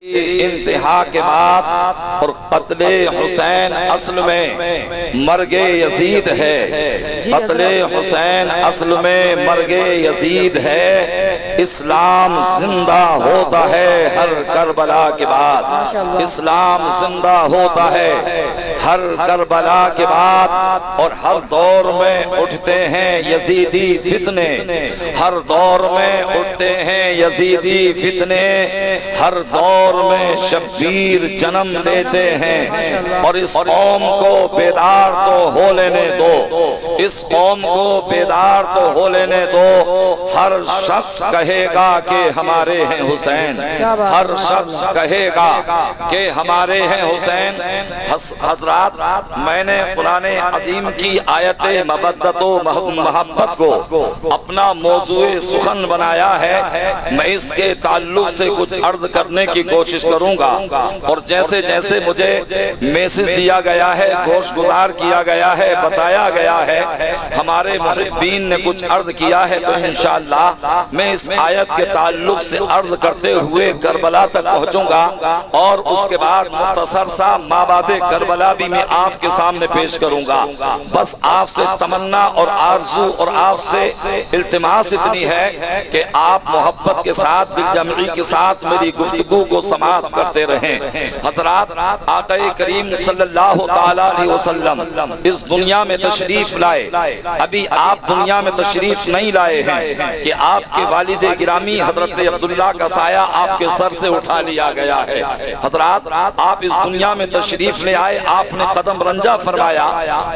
انتہا کے بعد اور قتل حسین اصل میں مرگ یزید ہے، قتل حسین اصل میں مرگ یزید ہے۔ اسلام زندہ ہوتا ہے ہر کربلا کے بعد، اسلام زندہ ہوتا ہے ہر کربلا کے بعد، اور ہر دور میں اٹھتے ہیں یزیدی فتنے، ہر دور میں اٹھتے ہیں یزیدی فتنے، ہر دور میں شبیر جنم لیتے ہیں۔ اور اس قوم کو بیدار تو ہو لینے دو، اس قوم کو بیدار تو ہو لینے دو۔ ہر شخص کہے گا کہ ہمارے ہیں حسین، ہر شخص کہے گا کہ ہمارے ہیں حسین۔ حضرات، میں نے قرآن عظیم کی آیت مودت و محبت کو اپنا موضوع سخن بنایا ہے۔ میں اس کے تعلق سے کچھ عرض کرنے کی کوشش کروں گا، اور جیسے جیسے مجھے میسج دیا گیا ہے، گوش گزار کیا گیا ہے، بتایا گیا ہے، ہمارے محبین نے کچھ عرض کیا ہے، تو انشاءاللہ میں اس آیت کے تعلق سے عرض کرتے ہوئے کربلا تک پہنچوں گا، اور اس کے بعد مختصر سا مابعد کربلا بھی میں آپ کے سامنے پیش کروں گا۔ بس آپ سے تمنا اور آرزو اور آپ سے التماس اتنی ہے کہ آپ محبت کے ساتھ، بالجمعی کے ساتھ میری گفتگو کو سماعت کرتے رہیں۔ حضرات، آقا کریم صلی اللہ تعالیٰ علیہ وسلم اس دنیا میں تشریف لائے، ابھی آپ دنیا میں تشریف نہیں لائے ہیں کہ آپ کے والد گرامی حضرت عبداللہ کا سایہ آپ کے سر سے اٹھا لیا گیا ہے۔ حضرات، آپ اس دنیا میں تشریف لے آئے، آپ نے قدم رنجہ فرمایا،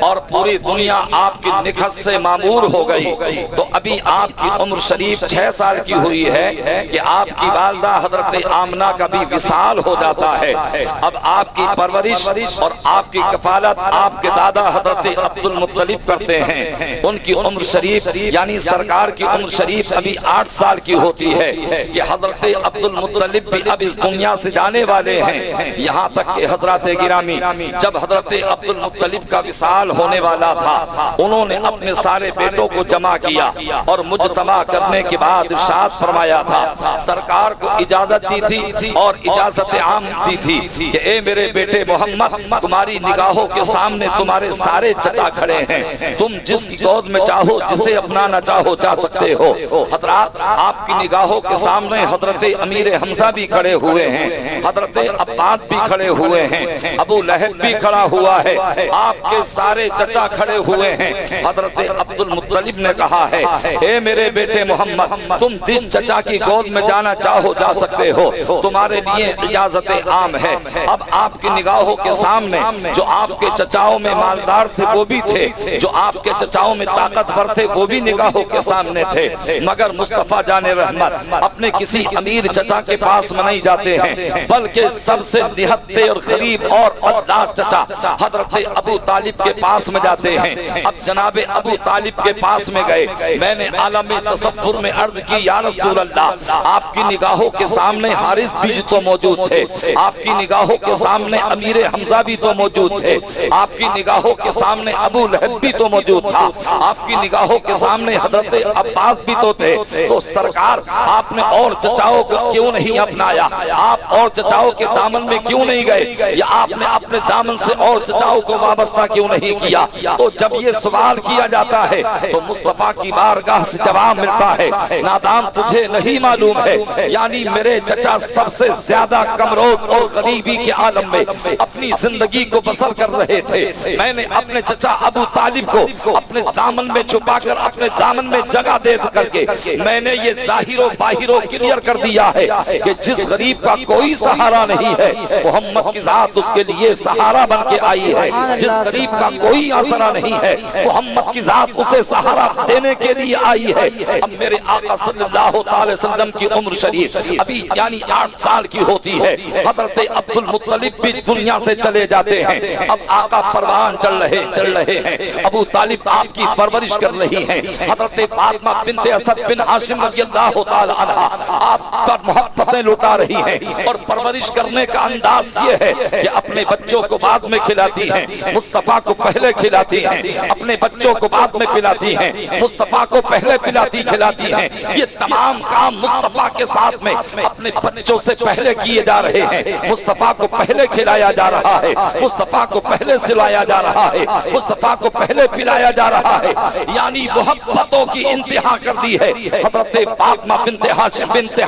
اور پوری دنیا آپ کی نکھت سے معمور ہو گئی۔ تو ابھی آپ کی عمر شریف 6 سال کی ہوئی ہے کہ آپ کی والدہ حضرت آمنہ کا بھی وصال ہو جاتا ہے۔ اب آپ کی پرورش اور آپ کی کفالت آپ کے دادا حضرت عبد المطلب کرتے ہیں۔ ان کی عمر شریف یعنی سرکار کی عمر شریف ابھی 8 سال کی ہوتی ہے کہ حضرت عبد المطلب بھی اب اس دنیا سے جانے والے ہیں۔ یہاں تک کہ حضرت گرامی جب حضرت عبد المطلب کا وصال ہونے والا تھا، انہوں نے اپنے سارے بیٹوں کو جمع کیا اور مجتمع کرنے کے بعد ارشاد فرمایا تھا، سرکار کو اجازت دی تھی اور اجازت عام دی تھی کہ اے میرے بیٹے محمد، تمہاری نگاہوں کے سامنے تمہارے سارے چچا کھڑے ہیں، تم جس کی گود میں چاہو، جسے اپنانا چاہو جا سکتے ہو۔ حضرات، آپ کی نگاہوں کے سامنے حضرت امیر حمزہ بھی کھڑے ہوئے ہیں، حضرت عباد بھی کھڑے ہوئے ہیں، ابو لہب بھی کھڑا ہوا ہے، آپ کے سارے چچا کھڑے ہوئے ہیں۔ حضرت عبد المطلب نے کہا ہے، اے میرے بیٹے محمد، تم جس چچا کی گود میں جانا چاہو جا سکتے ہو، تمہارے لیے اجازت عام ہے۔ اب آپ کی نگاہوں کے سامنے جو آپ کے چچاؤں میں مالدار تھے وہ بھی تھے، جو آپ کے چچاؤں میں طاقتور تھے وہ بھی نگاہوں کے سامنے تھے، مگر مصطفیٰ جان رحمت اپنے کسی امیر چچا کے پاس میں نہیں جاتے ہیں، بلکہ سب سے نہتے اور غریب اور ادنیٰ چچا حضرت ابو طالب کے پاس میں جاتے ہیں۔ اب جناب ابو طالب کے پاس میں گئے، میں نے عالم تصور میں عرض کی، یا رسول اللہ، آپ کی نگاہوں کے سامنے حارث بھی تو موجود تھے، آپ کی نگاہوں کے سامنے امیر حمزہ بھی تو موجود تھے، آپ کی نگاہوں کے سامنے ابو لہب بھی تو موجود تھا، آپ کی نگاہوں کے سامنے حضرت عباس بھی تو تھے، تو سرکار آپ نے اور چچاؤں کو کیوں نہیں اپنایا؟ آپ اور چچاؤں کے دامن میں کیوں نہیں گئے؟ یا آپ نے اپنے دامن سے اور چچاؤں کو وابستہ کیوں نہیں کیا؟ تو جب یہ سوال کیا جاتا ہے تو مصطفیٰ کی بارگاہ سے جواب ملتا ہے، نادان تجھے نہیں معلوم ہے، یعنی میرے چچا سب سے زیادہ کمروگ اور غریبی کے عالم میں اپنی زندگی کو بسر کر رہے تھے۔ میں نے اپنے چچا ابو طالب کو اپنے دامن میں چھپا کر، اپنے دامن میں جگہ دے کر کے میں نے یہ ظاہر و باہر و کلیئر کر دیا ہے کہ جس غریب کا کوئی سہارا نہیں ہے، محمد کی ذات اس کے لیے سہارا بن کے آئی ہے۔ جس غریب کا کوئی آسرا نہیں ہے، محمد کی ذات اسے سہارا دینے کے لیے آئی ہے۔ اب میرے آقا صلی اللہ تعالی وسلم کی عمر شریف ابھی یعنی 8 سال کی ہوتی ہے، حضرت عبد المطلب بھی دنیا سے چلے جاتے ہیں۔ اب آقا پروان چل رہے ہیں، ابو طالب آپ کی پرورش کر رہی ہیں، حضرت فاطمہ بنت اسد بن ہاشم رضی اللہ تعالی عنہ آپ پر محبتیں لوٹا رہی ہیں، اور پرورش کرنے کا انداز یہ ہے کہ اپنے بچوں کو بعد میں کھلاتی ہیں، مصطفیٰ کو پہلے کھلاتی ہیں، اپنے بچوں کو بعد میں پلاتی ہیں، مصطفیٰ کو پہلے پلاتی کھلاتی ہیں۔ یہ تمام کام مصطفیٰ کے ساتھ میں اپنے بچوں سے پہلے کیے جا رہے ہیں، مصطفیٰ کو پہلے کھلایا جا رہا ہے، مصطفیٰ کو پہلے سلایا جا رہا ہے، مصطفیٰ کو پہلے پلایا جا رہا ہے، یعنی محبتوں کی انتہا کر دی ہے حضرت فاطمہ بنت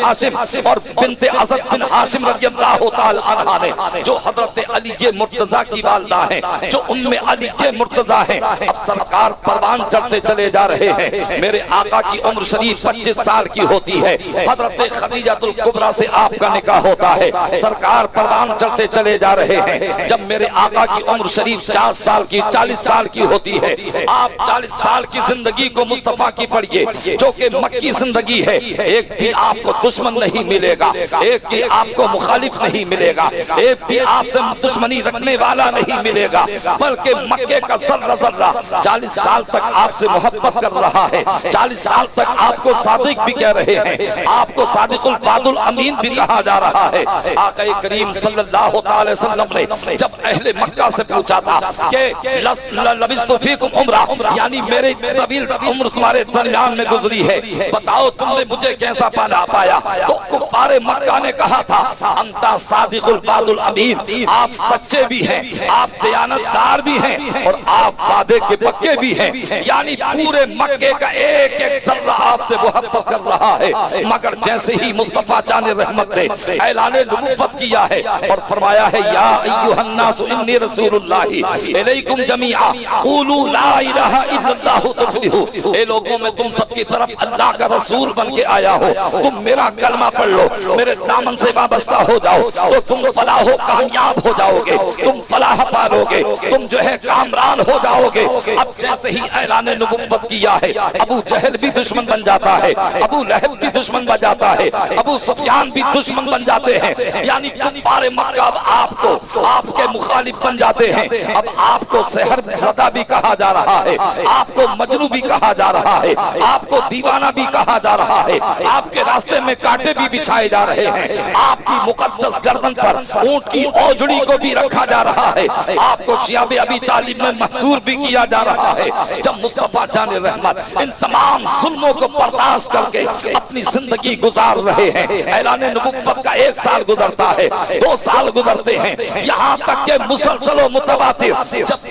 ہاشم اور بنت اسد بن ہاشم رضی اللہ تعالی عنہ نے، جو حضرت علی مرتضیٰ کی والدہ ہیں، جو ام علی مرتضیٰ ہیں۔ اب سرکار پروان چڑھتے چلے جا رہے ہیں، میرے آقا کی عمر شریف 25 سال کی ہوتی ہے، حضرت خدیجہ الکبریٰ سے آپ کا نکاح ہوتا ہے، سرکار پروان چڑھتے چلے جا رہے ہیں۔ جب میرے آقا کی عمر شریف 40 سال کی ہوتی ہے، آپ 40 سال کی زندگی کو مصطفیٰ کی پڑھیے، جو کہ مکی زندگی ہے، ایک بھی آپ کو دشمن نہیں ملے گا، ایک بھی آپ کو مخالف نہیں ملے گا، ایک بھی آپ سے دشمنی رکھنے والا نہیں ملے گا، بلکہ مکے کا ذرہ ذرہ 40 سال تک آپ سے محبت کر رہا ہے، 40 سال تک آپ کو صادق بھی کہہ رہے ہیں، آپ کو صادق الوعد الامین بھی کہا جا رہا ہے۔ آقا کریم صلی اللہ علیہ وسلم نے جب اہل مکہ سے پوچھا تھا کہ لبثت فیکم عمرہ، یعنی میری طویل عمر تمہارے درمیان میں گزری ہے، بتاؤ تم نے مجھے کیسا پایا؟ تو کفار مکہ نے کہا تھا انتا صادق الوعد الامین، آپ سچے بھی ہیں، آپ دیانتدار بھی ہیں، اور آپ وعدے کے پکے بھی ہیں، یعنی پورے مکے کا ایک ایک ذرہ آپ سے محبت کر رہا ہے۔ مگر جیسے ہی مصطفیٰ جان رحمت نے اعلان نبوت کیا ہے اور فرمایا ہے یا ایھا الناس انی رسول اللہ الیکم جمیعا قولوا لا الہ الا اللہ تفلحوا، اے لوگوں میں تم سب کی طرف اللہ کا رسول بن کے آیا ہو، تم میرا کلمہ پڑھ لو، میرے دامن سے وابستہ ہو جاؤ تو تم فلاح و کامیاب ہو جاؤ گے، تم فلاح پالو گے، تم جو ہے کامران ہو جاؤ گے۔ اب جیسے ہی اعلان نبوت کیا ہے، ابو جہل بھی دشمن بن جاتا ہے، ابو لہب بھی دشمن بن جاتا ہے، ابو سفیان بھی دشمن بن جاتے ہیں، یعنی کفار مکہ اب آپ کو آپ کے مخالف بن جاتے ہیں۔ اب آپ کو سحر زدہ بھی کہا جا رہا ہے، آپ کو مجنون بھی کہا جا رہا ہے، آپ کو دیوانہ بھی کہا جا رہا ہے، آپ کے راستے میں کانٹے بھی بچھائے جا رہے ہیں، آپ کی مقدس گردن پر اونٹ کی اوجڑی کو بھی رکھا جا رہا ہے، آپ کو شیاب ابی طالب میں محصور بھی کیا جا رہا ہے۔ جب مصطفیٰ جان رحمت ان تمام ظلموں کو برداشت کر کے اپنی زندگی گزار رہے ہیں، اعلان نبوت کا 1 سال گزرتا ہے، 2 سال گزرتے ہیں، یہاں تک کہ مسلسل و متواتر جب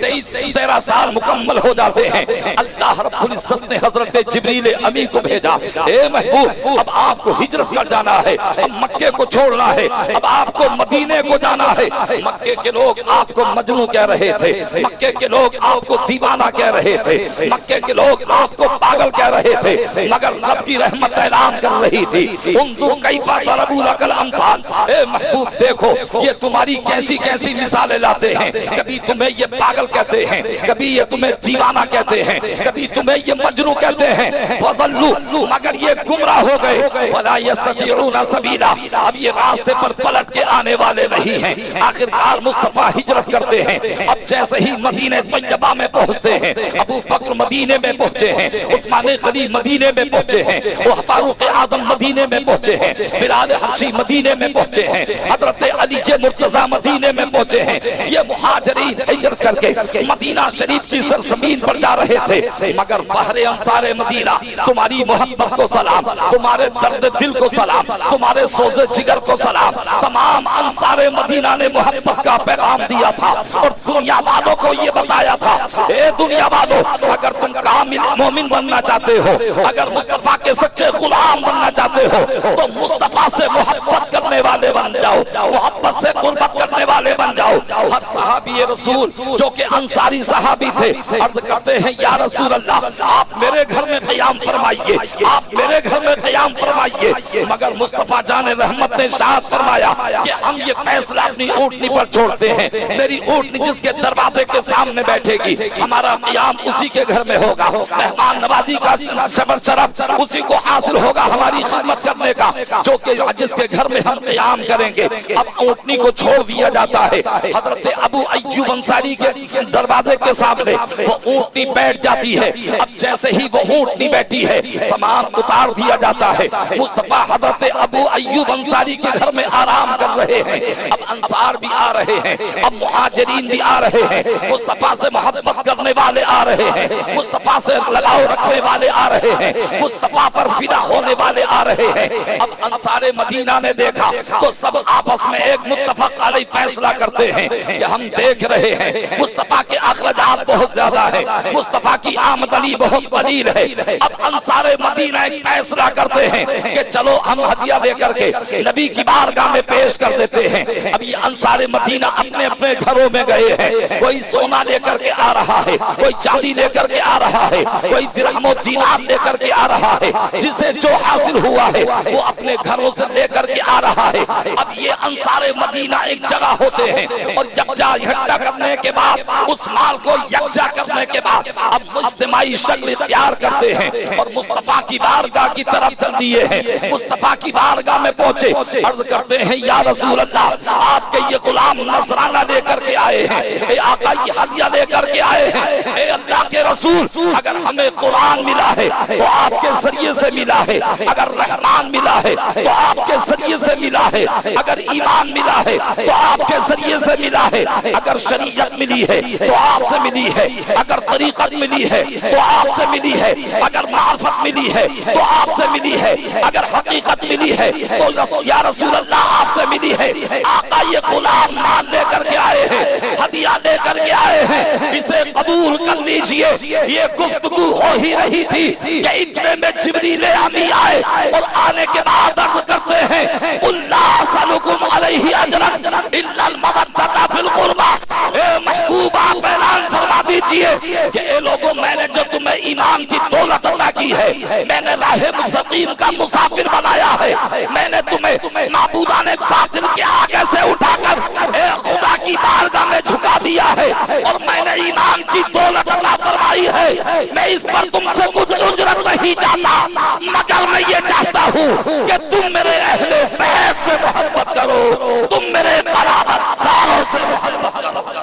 13 سال مکمل ہو جاتے ہیں، اللہ رب العزت نے حضرت جبریل امی کو بھیجا، اے محبوب اب آپ کو ہجرت کر جانا ہے، اب مکے کو چھوڑنا ہے، اب آپ کو مدینے کو جانا ہے۔ مکے کے لوگ آپ کو مجنون کہہ رہے تھے، مکے کے لوگ آپ کو دیوانہ کہہ رہے تھے، مکے کے لوگ آپ کو پاگل کہہ رہے تھے، مگر رب کی رحمت اعلان کر رہی تھی انظر کیف ضربوا لک الامثال، اے محبوب دیکھو یہ تمہاری کیسی کیسی مثالیں لاتے ہیں، کبھی تمہیں یہ پاگل کہتے ہیں، کبھی یہ تمہیں دیوانہ کہتے ہیں، کبھی تمہیں یہ مجنون کہتے ہیں، فضلوا مگر یہ گمراہ ہو گئے، ولا یستطیعون سبیلا اب یہ راستے پر پلٹ کے آنے والے نہیں ہیں۔ آخرکار مصطفیٰ ہجرت کرتے ہیں، اب جیسے ہی مدینہ طیبہ میں پہنچتے ہیں، ابو بکر مدینے میں پہنچے ہیں، عثمان غنی مدینے میں پہنچے ہیں، وہ فاروق اعظم مدینے میں پہنچے ہیں، بلال حبشی مدینے میں پہنچے ہیں، حضرت علی مرتضیٰ مدینے میں پہنچے ہیں۔ یہ مہاجرین ہجرت کر کے مدینہ شریف کی سرزمین پر جا رہے تھے، مگر بحر انصار مدینہ تمہاری محبت کو سلام، تمہارے درد دل کو سلام، تمہارے سوز جگر کو سلام۔ تمام انصار مدینہ نے محبت کا پیغام دیا تھا اور دنیا والوں کو یہ بتایا تھا، اے دنیا والوں اگر تم کامل مومن بننا چاہتے ہو، اگر مصطفیٰ کے سچے غلام بننا چاہتے ہو تو مصطفیٰ سے محبت کرنے والے بن جاؤ، محبت سے قربت کرنے والے بن جاؤ۔ ہر صحابی رسول جو کہ انصاری صحابی تھے عرض کرتے ہیں یا رسول اللہ آپ میرے گھر میں قیام فرمائیے، آپ میرے گھر میں قیام فرمائیے، مگر مصطفیٰ جان رحمت نے ارشاد فرمایا کہ ہم یہ فیصلہ اپنی اونٹنی پر چھوڑتے ہیں، میری اونٹنی جس کے دروازے کے سامنے بیٹھے گی ہمارا قیام اسی کے گھر میں ہوگا، مہمان نوازی کا شبر شرف اسی کو حاصل ہوگا ہماری خدمت کرنے کا، جو کہ جس کے گھر میں ہم قیام کریں گے۔ اب اونٹنی کو چھوڑ دیا جاتا ہے، حضرت ابو ایوب انصاری کے دروازے کے سامنے وہ اونٹنی بیٹھ جاتی ہے۔ اب جیسے ہی وہ اونٹنی بیٹھی ہے سامان اتار دیا جاتا ہے، مصطفیٰ حضرت ابو ایوب انصاری کے گھر میں آرام کر رہے ہیں۔ اب انصار بھی آ رہے ہیں، اب مہاجرین بھی آ رہے ہیں، مصطفیٰ سے محبت کرنے والے آ رہے ہیں، مصطفیٰ سے لگاؤ رکھنے والے آ رہے ہیں، مصطفیٰ پر فدا ہونے والے آ رہے ہیں۔ اب انصار مدینہ نے دیکھا تو سب آپس میں ایک متفق علیہ فیصلہ کرتے ہیں کہ ہم دیکھ رہے ہیں مصطفیٰ کے اخراجات بہت زیادہ ہے، مصطفیٰ کی آمدنی بہت قلیل ہے۔ اب انصار مدینہ ایک فیصلہ کرتے ہیں کہ چلو ہم ہدیہ لے کر کے نبی کی بارگاہ میں پیش کر دیتے ہیں۔ اب یہ انصار مدینہ اپنے اپنے گھروں میں گئے ہیں، کوئی سونا لے کر کے آ رہا ہے، کوئی چاندی لے کر کے آ رہا ہے، کوئی درہم و دینار لے کر کے آ رہا ہے، جسے جو حاصل ہوا ہے وہ اپنے گھروں سے لے کر کے آ رہا ہے۔ اب یہ انصار مدینہ ایک جگہ ہوتے ہیں اور یکجا اکٹھا کرنے کے بعد اس مال کو یکجا کرنے کے بعد اب اجتماعی شکل اختیار کرتے ہیں اور مصطفیٰ کی بارگاہ کی طرف چل دیے ہیں۔ مصطفیٰ کی بارگاہ میں پہنچے، عرض کرتے ہیں یا رسول اللہ آپ کے یہ غلام نذرانہ لے کر کے آئے ہیں، اے آقا یہ ہدیہ لے کر کے آئے ہیں، اے اللہ کے رسول اگر ہمیں قرآن ملا ہے تو آپ کے ذریعے سے ملا ہے، اگر رحمان ملا ہے تو آپ کے ذریعے سے ملا ہے، اگر ایمان ملا ہے تو آپ کے ذریعے سے ملا ہے، اگر شریعت ملی ہے تو آپ سے ملی ہے، اگر طریقت ملی ہے تو آپ سے ملی ہے، اگر معرفت ملی ہے تو آپ سے ملی ہے، اگر حقیقت ملی ہے تو یا رسول اللہ آپ سے ملی ہے۔ آقا یہ غلام مال لے کر کے آئے ہیں، ہدیہ لے کر کے آئے ہیں، اسے قبول کر لیجئے۔ یہ گفتگو ہو ہی رہی تھی کہ اتنے میں جبریل امی آئے اور آنے کے بعد عرض کرتے ہیں قُلْ لَا أَسْأَلُكُمْ عَلَيْهِ أَجْرًا إِلَّا الْمَوَدَّةَ فِي الْقُرْبَى۔ اے محبوب آپ اعلان فرما دیجئے کہ اے لوگوں میں نے جو تمہیں ایمان کی دولت عطا کی ہے، میں نے راہ مستقیم کا مسافر بنایا ہے، میں نے تمہیں معبودان باطل کے آگے سے اٹھا کر اے خدا کی بارگاہ میں جھکا دیا ہے اور میں نے ایمان کی دولت عطا فرمائی ہے۔ میں اس پر تم سے کچھ اجرت نہیں چاہتا مگر میں یہ چاہتا ہوں کہ تم میرے اہل بیت سے محبت کرو، تم میرے قرابت داروں سے محبت کرو۔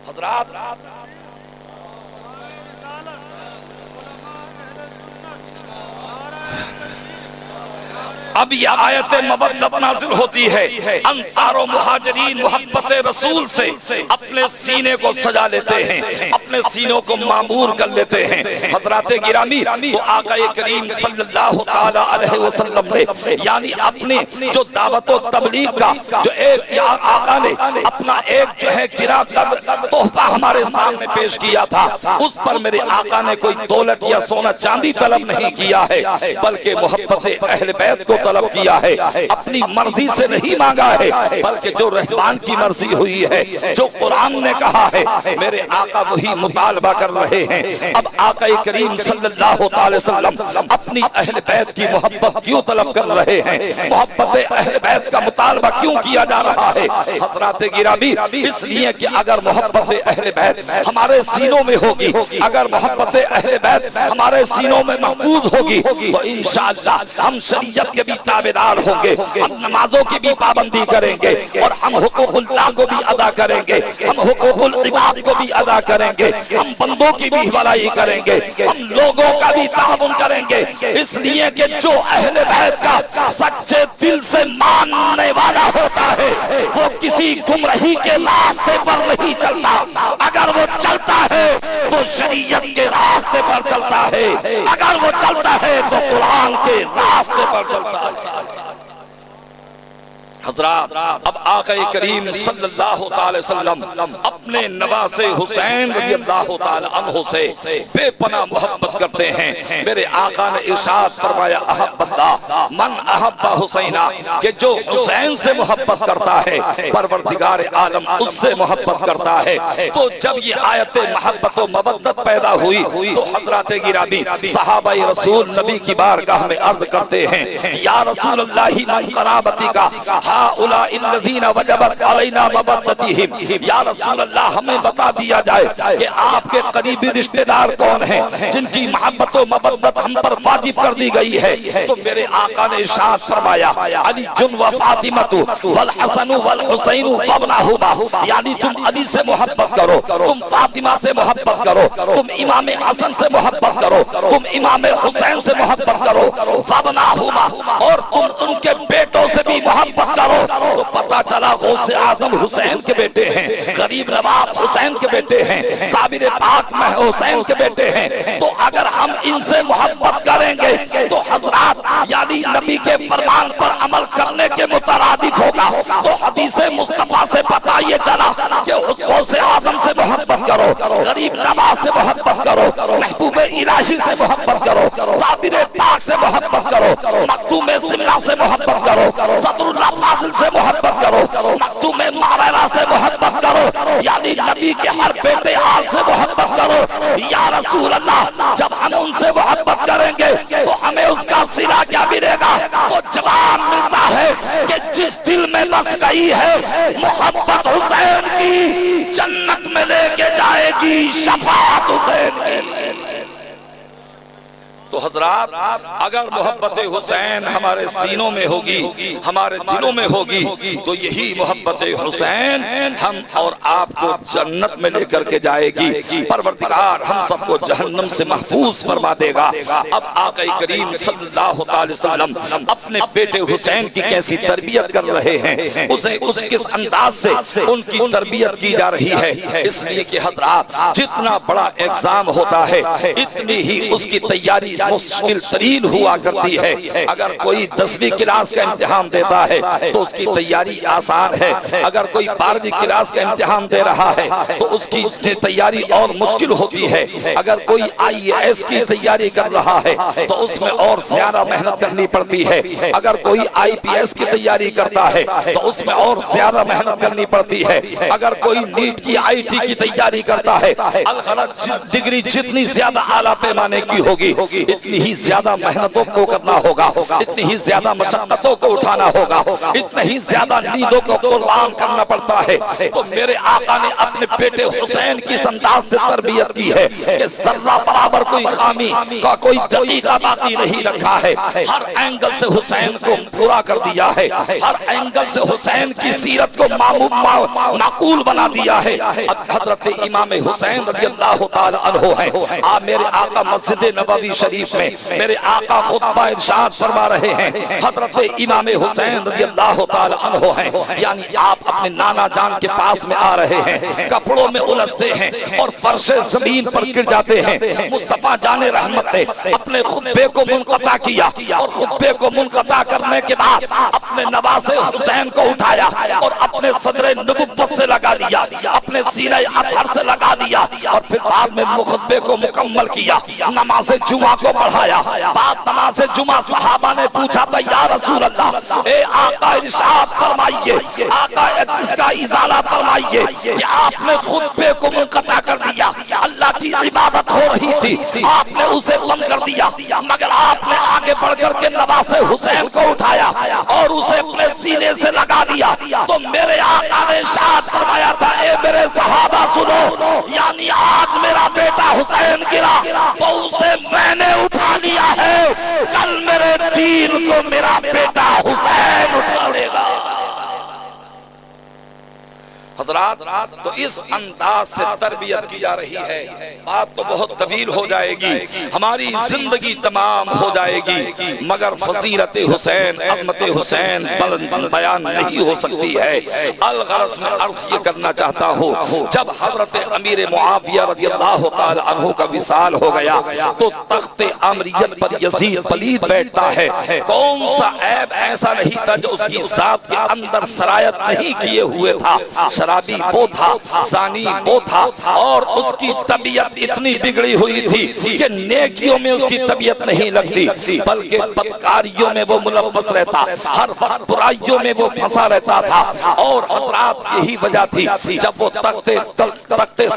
حضرات اب یہ آیت مودت نازل ہوتی ہے، انصار و مہاجرین محبت رسول سے اپنے سینے کو سجا لیتے ہیں، اپنے سینوں کو معمور کر لیتے ہیں۔ حضرات گرامی تو آقا کریم صلی اللہ علیہ وسلم نے یعنی اپنی جو دعوت و تبلیغ کا جو ایک آقا نے اپنا ایک جو ہے گرا تحفہ ہمارے سامنے پیش کیا تھا، اس پر میرے آقا نے کوئی دولت یا سونا چاندی طلب نہیں کیا ہے، بلکہ محبت اہل بیت کو طلب کیا ہے، اپنی مرضی سے نہیں مانگا ہے، بلکہ جو رحمان کی مرضی ہوئی ہے، جو قرآن نے کہا ہے، میرے آقا وہی مطالبہ کر رہے ہیں۔ اب آقا کریم صلی اللہ علیہ وسلم اپنی اہل بیت کی محبت کیوں طلب کر رہے ہیں، محبت اہل بیت کا مطالبہ کیوں کیا جا رہا ہے؟ حضرات گرامی اس لیے کہ اگر محبت اہل بیت ہمارے سینوں میں ہوگی، اگر محبت اہل بیت ہمارے سینوں میں محفوظ ہوگی تو انشاءاللہ ہم شریعت کے بھی تابعدار ہوں گے، ہم نمازوں کی بھی پابندی کریں گے اور ہم حقوق اللہ کو بھی ادا کریں گے، ہم حقوق العباد کو بھی ادا کریں گے، ہم بندوں کی بھی بھلائی کریں گے، ہم لوگوں کا بھی تعاون کریں گے۔ اس لیے کہ جو اہل بیت کا سچے دل سے ماننے والا ہوتا ہے وہ کسی گمراہی کے راستے پر نہیں چلتا، اگر وہ چلتا ہے تو شریعت کے راستے پر چلتا ہے، اگر وہ چلتا ہے تو قرآن کے راستے پر چلتا ہے۔ حضرات اب آقا کریم صلی اللہ علیہ وسلم اپنے اپنے نواسے حسین رضی اللہ تعالی عنہ سے بے پناہ محبت کرتے ہیں۔ میرے آقا نے ارشاد فرمایا احب اللہ من احب حسینا، کہ جو حسین سے محبت کرتا ہے پروردگار عالم اس سے محبت کرتا ہے۔ تو جب یہ آیت محبت و مودت پیدا ہوئی تو حضرات گرامی صحابہ رسول نبی کی بارگاہ میں عرض کرتے ہیں یا رسول اللہ من قرابتی کا ہؤلاء الذین وجبت علینا مودتہم، یا رسول اللہ ہمیں بتا دیا جائے کہ آپ کے قریبی رشتہ دار کون ہیں جن کی محبت و مودت ہم پر واجب کر دی گئی ہے۔ تو میرے آقا نے ارشاد فرمایا علی و فاطمہ والحسن والحسین وابنہما، یعنی تم علی سے محبت کرو، تم فاطمہ سے محبت کرو، تم امام حسن سے محبت کرو، تم امام حسین سے محبت کرو، وابنہما، اور تم ان کے بیٹوں سے بھی محبت کرو۔ تو پتہ چلا غوث اعظم حسین کے بیٹے ہیں، غریب نواز حسین کے بیٹے ہیں، صابر پاک میں حسین کے بیٹے ہیں۔ تو اگر ہم ان سے محبت کریں گے تو حضرات یعنی نبی کے فرمان پر عمل کرنے کے مترادف ہوگا۔ تو حدیث مصطفیٰ سے پتہ یہ چلا کہ غوث اعظم سے محبت کرو، غریب نواز سے محبت کرو، محبوب الہی سے محبت کرو، صابر پاک سے محبت کرو، مخدوم سملہ سے محبت کرو، صدر اللہ فاضل سے محبت کرو، مخدوم ماویرہ سے محبت کرو، یعنی نبی کے ہر بیٹے آل سے محبت کرو۔ یا رسول اللہ جب ہم ان سے محبت کریں گے تو ہمیں اس کا صلہ کیا ملے گا؟ وہ جواب ملتا ہے کہ جس دل میں بس گئی ہے محبت حسین کی، جنت میں لے کے جائے گی شفاعت حسین کی۔ تو حضرات اگر محبت حسین ہمارے سینوں میں ہوگی، ہمارے دلوں میں ہوگی، تو یہی محبت حسین ہم اور آپ کو جنت میں لے کر کے جائے گی۔ پروردگار ہم سب کو جہنم سے محفوظ فرما دے گا۔ اب آقا کریم صلی اللہ علیہ وسلم اپنے بیٹے حسین کی کیسی تربیت کر رہے ہیں، اسے اس کس انداز سے ان کی تربیت کی جا رہی ہے۔ اس لیے کہ حضرات جتنا بڑا ایگزام ہوتا ہے اتنی ہی اس کی تیاری مشکل ترین ہوا کرتی ہے۔ اگر کوئی 10ویں کلاس کا امتحان دیتا ہے تو اس کی تیاری آسان ہے، اگر کوئی 12ویں کلاس کا امتحان دے رہا ہے تو اس کی تیاری اور مشکل ہوتی ہے، اگر کوئی IAS کی تیاری کر رہا ہے تو اس میں اور زیادہ محنت کرنی پڑتی ہے، اگر کوئی IPS کی تیاری کرتا ہے تو اس میں اور زیادہ محنت کرنی پڑتی ہے، اگر کوئی نیٹ کی IT کی تیاری کرتا ہے الغرض ڈگری جتنی زیادہ اعلیٰ پیمانے کی ہوگی اتنی ہی زیادہ محنتوں کو کرنا ہوگا، اتنی ہی زیادہ مشقتوں کو اٹھانا ہوگا، اتنی ہی زیادہ نیندوں کو قربان کرنا پڑتا ہے۔ تو میرے آقا نے اپنے بیٹے حسین کی انداز سے تربیت کی ہے کہ ذرہ برابر کوئی خامی کا کوئی دقیقہ باقی نہیں رکھا ہے، ہر اینگل سے حسین کو پورا کر دیا ہے، ہر اینگل سے حسین کی سیرت کو معقول بنا دیا ہے۔ حضرت امام حسین رضی اللہ تعالی عنہ ہیں، آپ میرے آقا مسجد نبوی شریف میں میرے آقا خطبہ ارشاد فرما رہے ہیں، حضرت امام حسین رضی اللہ تعالی عنہ ہیں، یعنی آپ اپنے نانا جان کے پاس میں آ رہے ہیں، کپڑوں میں الجھتے ہیں اور فرش زمین پر گر جاتے ہیں۔ مصطفیٰ جان رحمت نے اپنے خطبے کو منقطع کیا اور خطبے کو منقطع کرنے کے بعد اپنے نواسے حسین کو اٹھایا اور اپنے صدر نبوت سے لگا دیا، اپنے سینہ اطہر سے لگا دیا، اور پھر بعد میں خطبے کو مکمل کیا، نماز جمعہ کو پڑھایا۔ بعد نماز جمعہ صحابہ نے پوچھا تھا یا رسول اللہ اے آقا ارشاد فرمائیے، آقا اس کا ازالہ فرمائیے کہ آپ نے خطبے کو منقطع کر دیا، اللہ کی عبادت ہو رہی تھی آپ نے اسے بند کر دیا، مگر آپ نے آگے بڑھ کر کے نواز حسین کو اٹھایا اور اسے اپنے سینے سے لگا دیا۔ تو میرے آقا نے ارشاد فرمایا تھا اے میرے صحابہ سنو، یعنی آج میرا بیٹا حسین گرا تو اسے میں نے اٹھا لیا ہے، کل میرے دین کو میرا بیٹا حسین اٹھا لے گا۔ حضرات تو اس انداز سے تربیت کی جا رہی ہے۔ بات تو بہت طویل ہو جائے گی، ہماری زندگی تمام ہو جائے گی، مگر فضیلت حسین عظمت حسین بیان نہیں ہو سکتی ہے۔ الغرض میں عرض یہ کرنا چاہتا ہوں، جب حضرت امیر معاویہ رضی اللہ تعالی عنہ کا وصال ہو گیا تو تخت امریت پر یزید پلید بیٹھتا ہے۔ کون سا عیب ایسا نہیں تھا جو اس کی ذات کے اندر سرایت نہیں کیے ہوئے تھا؟ شرابی وہ تھا، زانی وہ تھا، اور اس کی طبیعت اتنی بگڑی ہوئی تھی کہ نیکیوں میں اس کی طبیعت نہیں لگتی بلکہ بدکاریوں میں وہ ملوث رہتا، ہر وقت برائیوں میں وہ پھنسا رہتا تھا۔ اور حضرات یہی وجہ تھی جب وہ تخت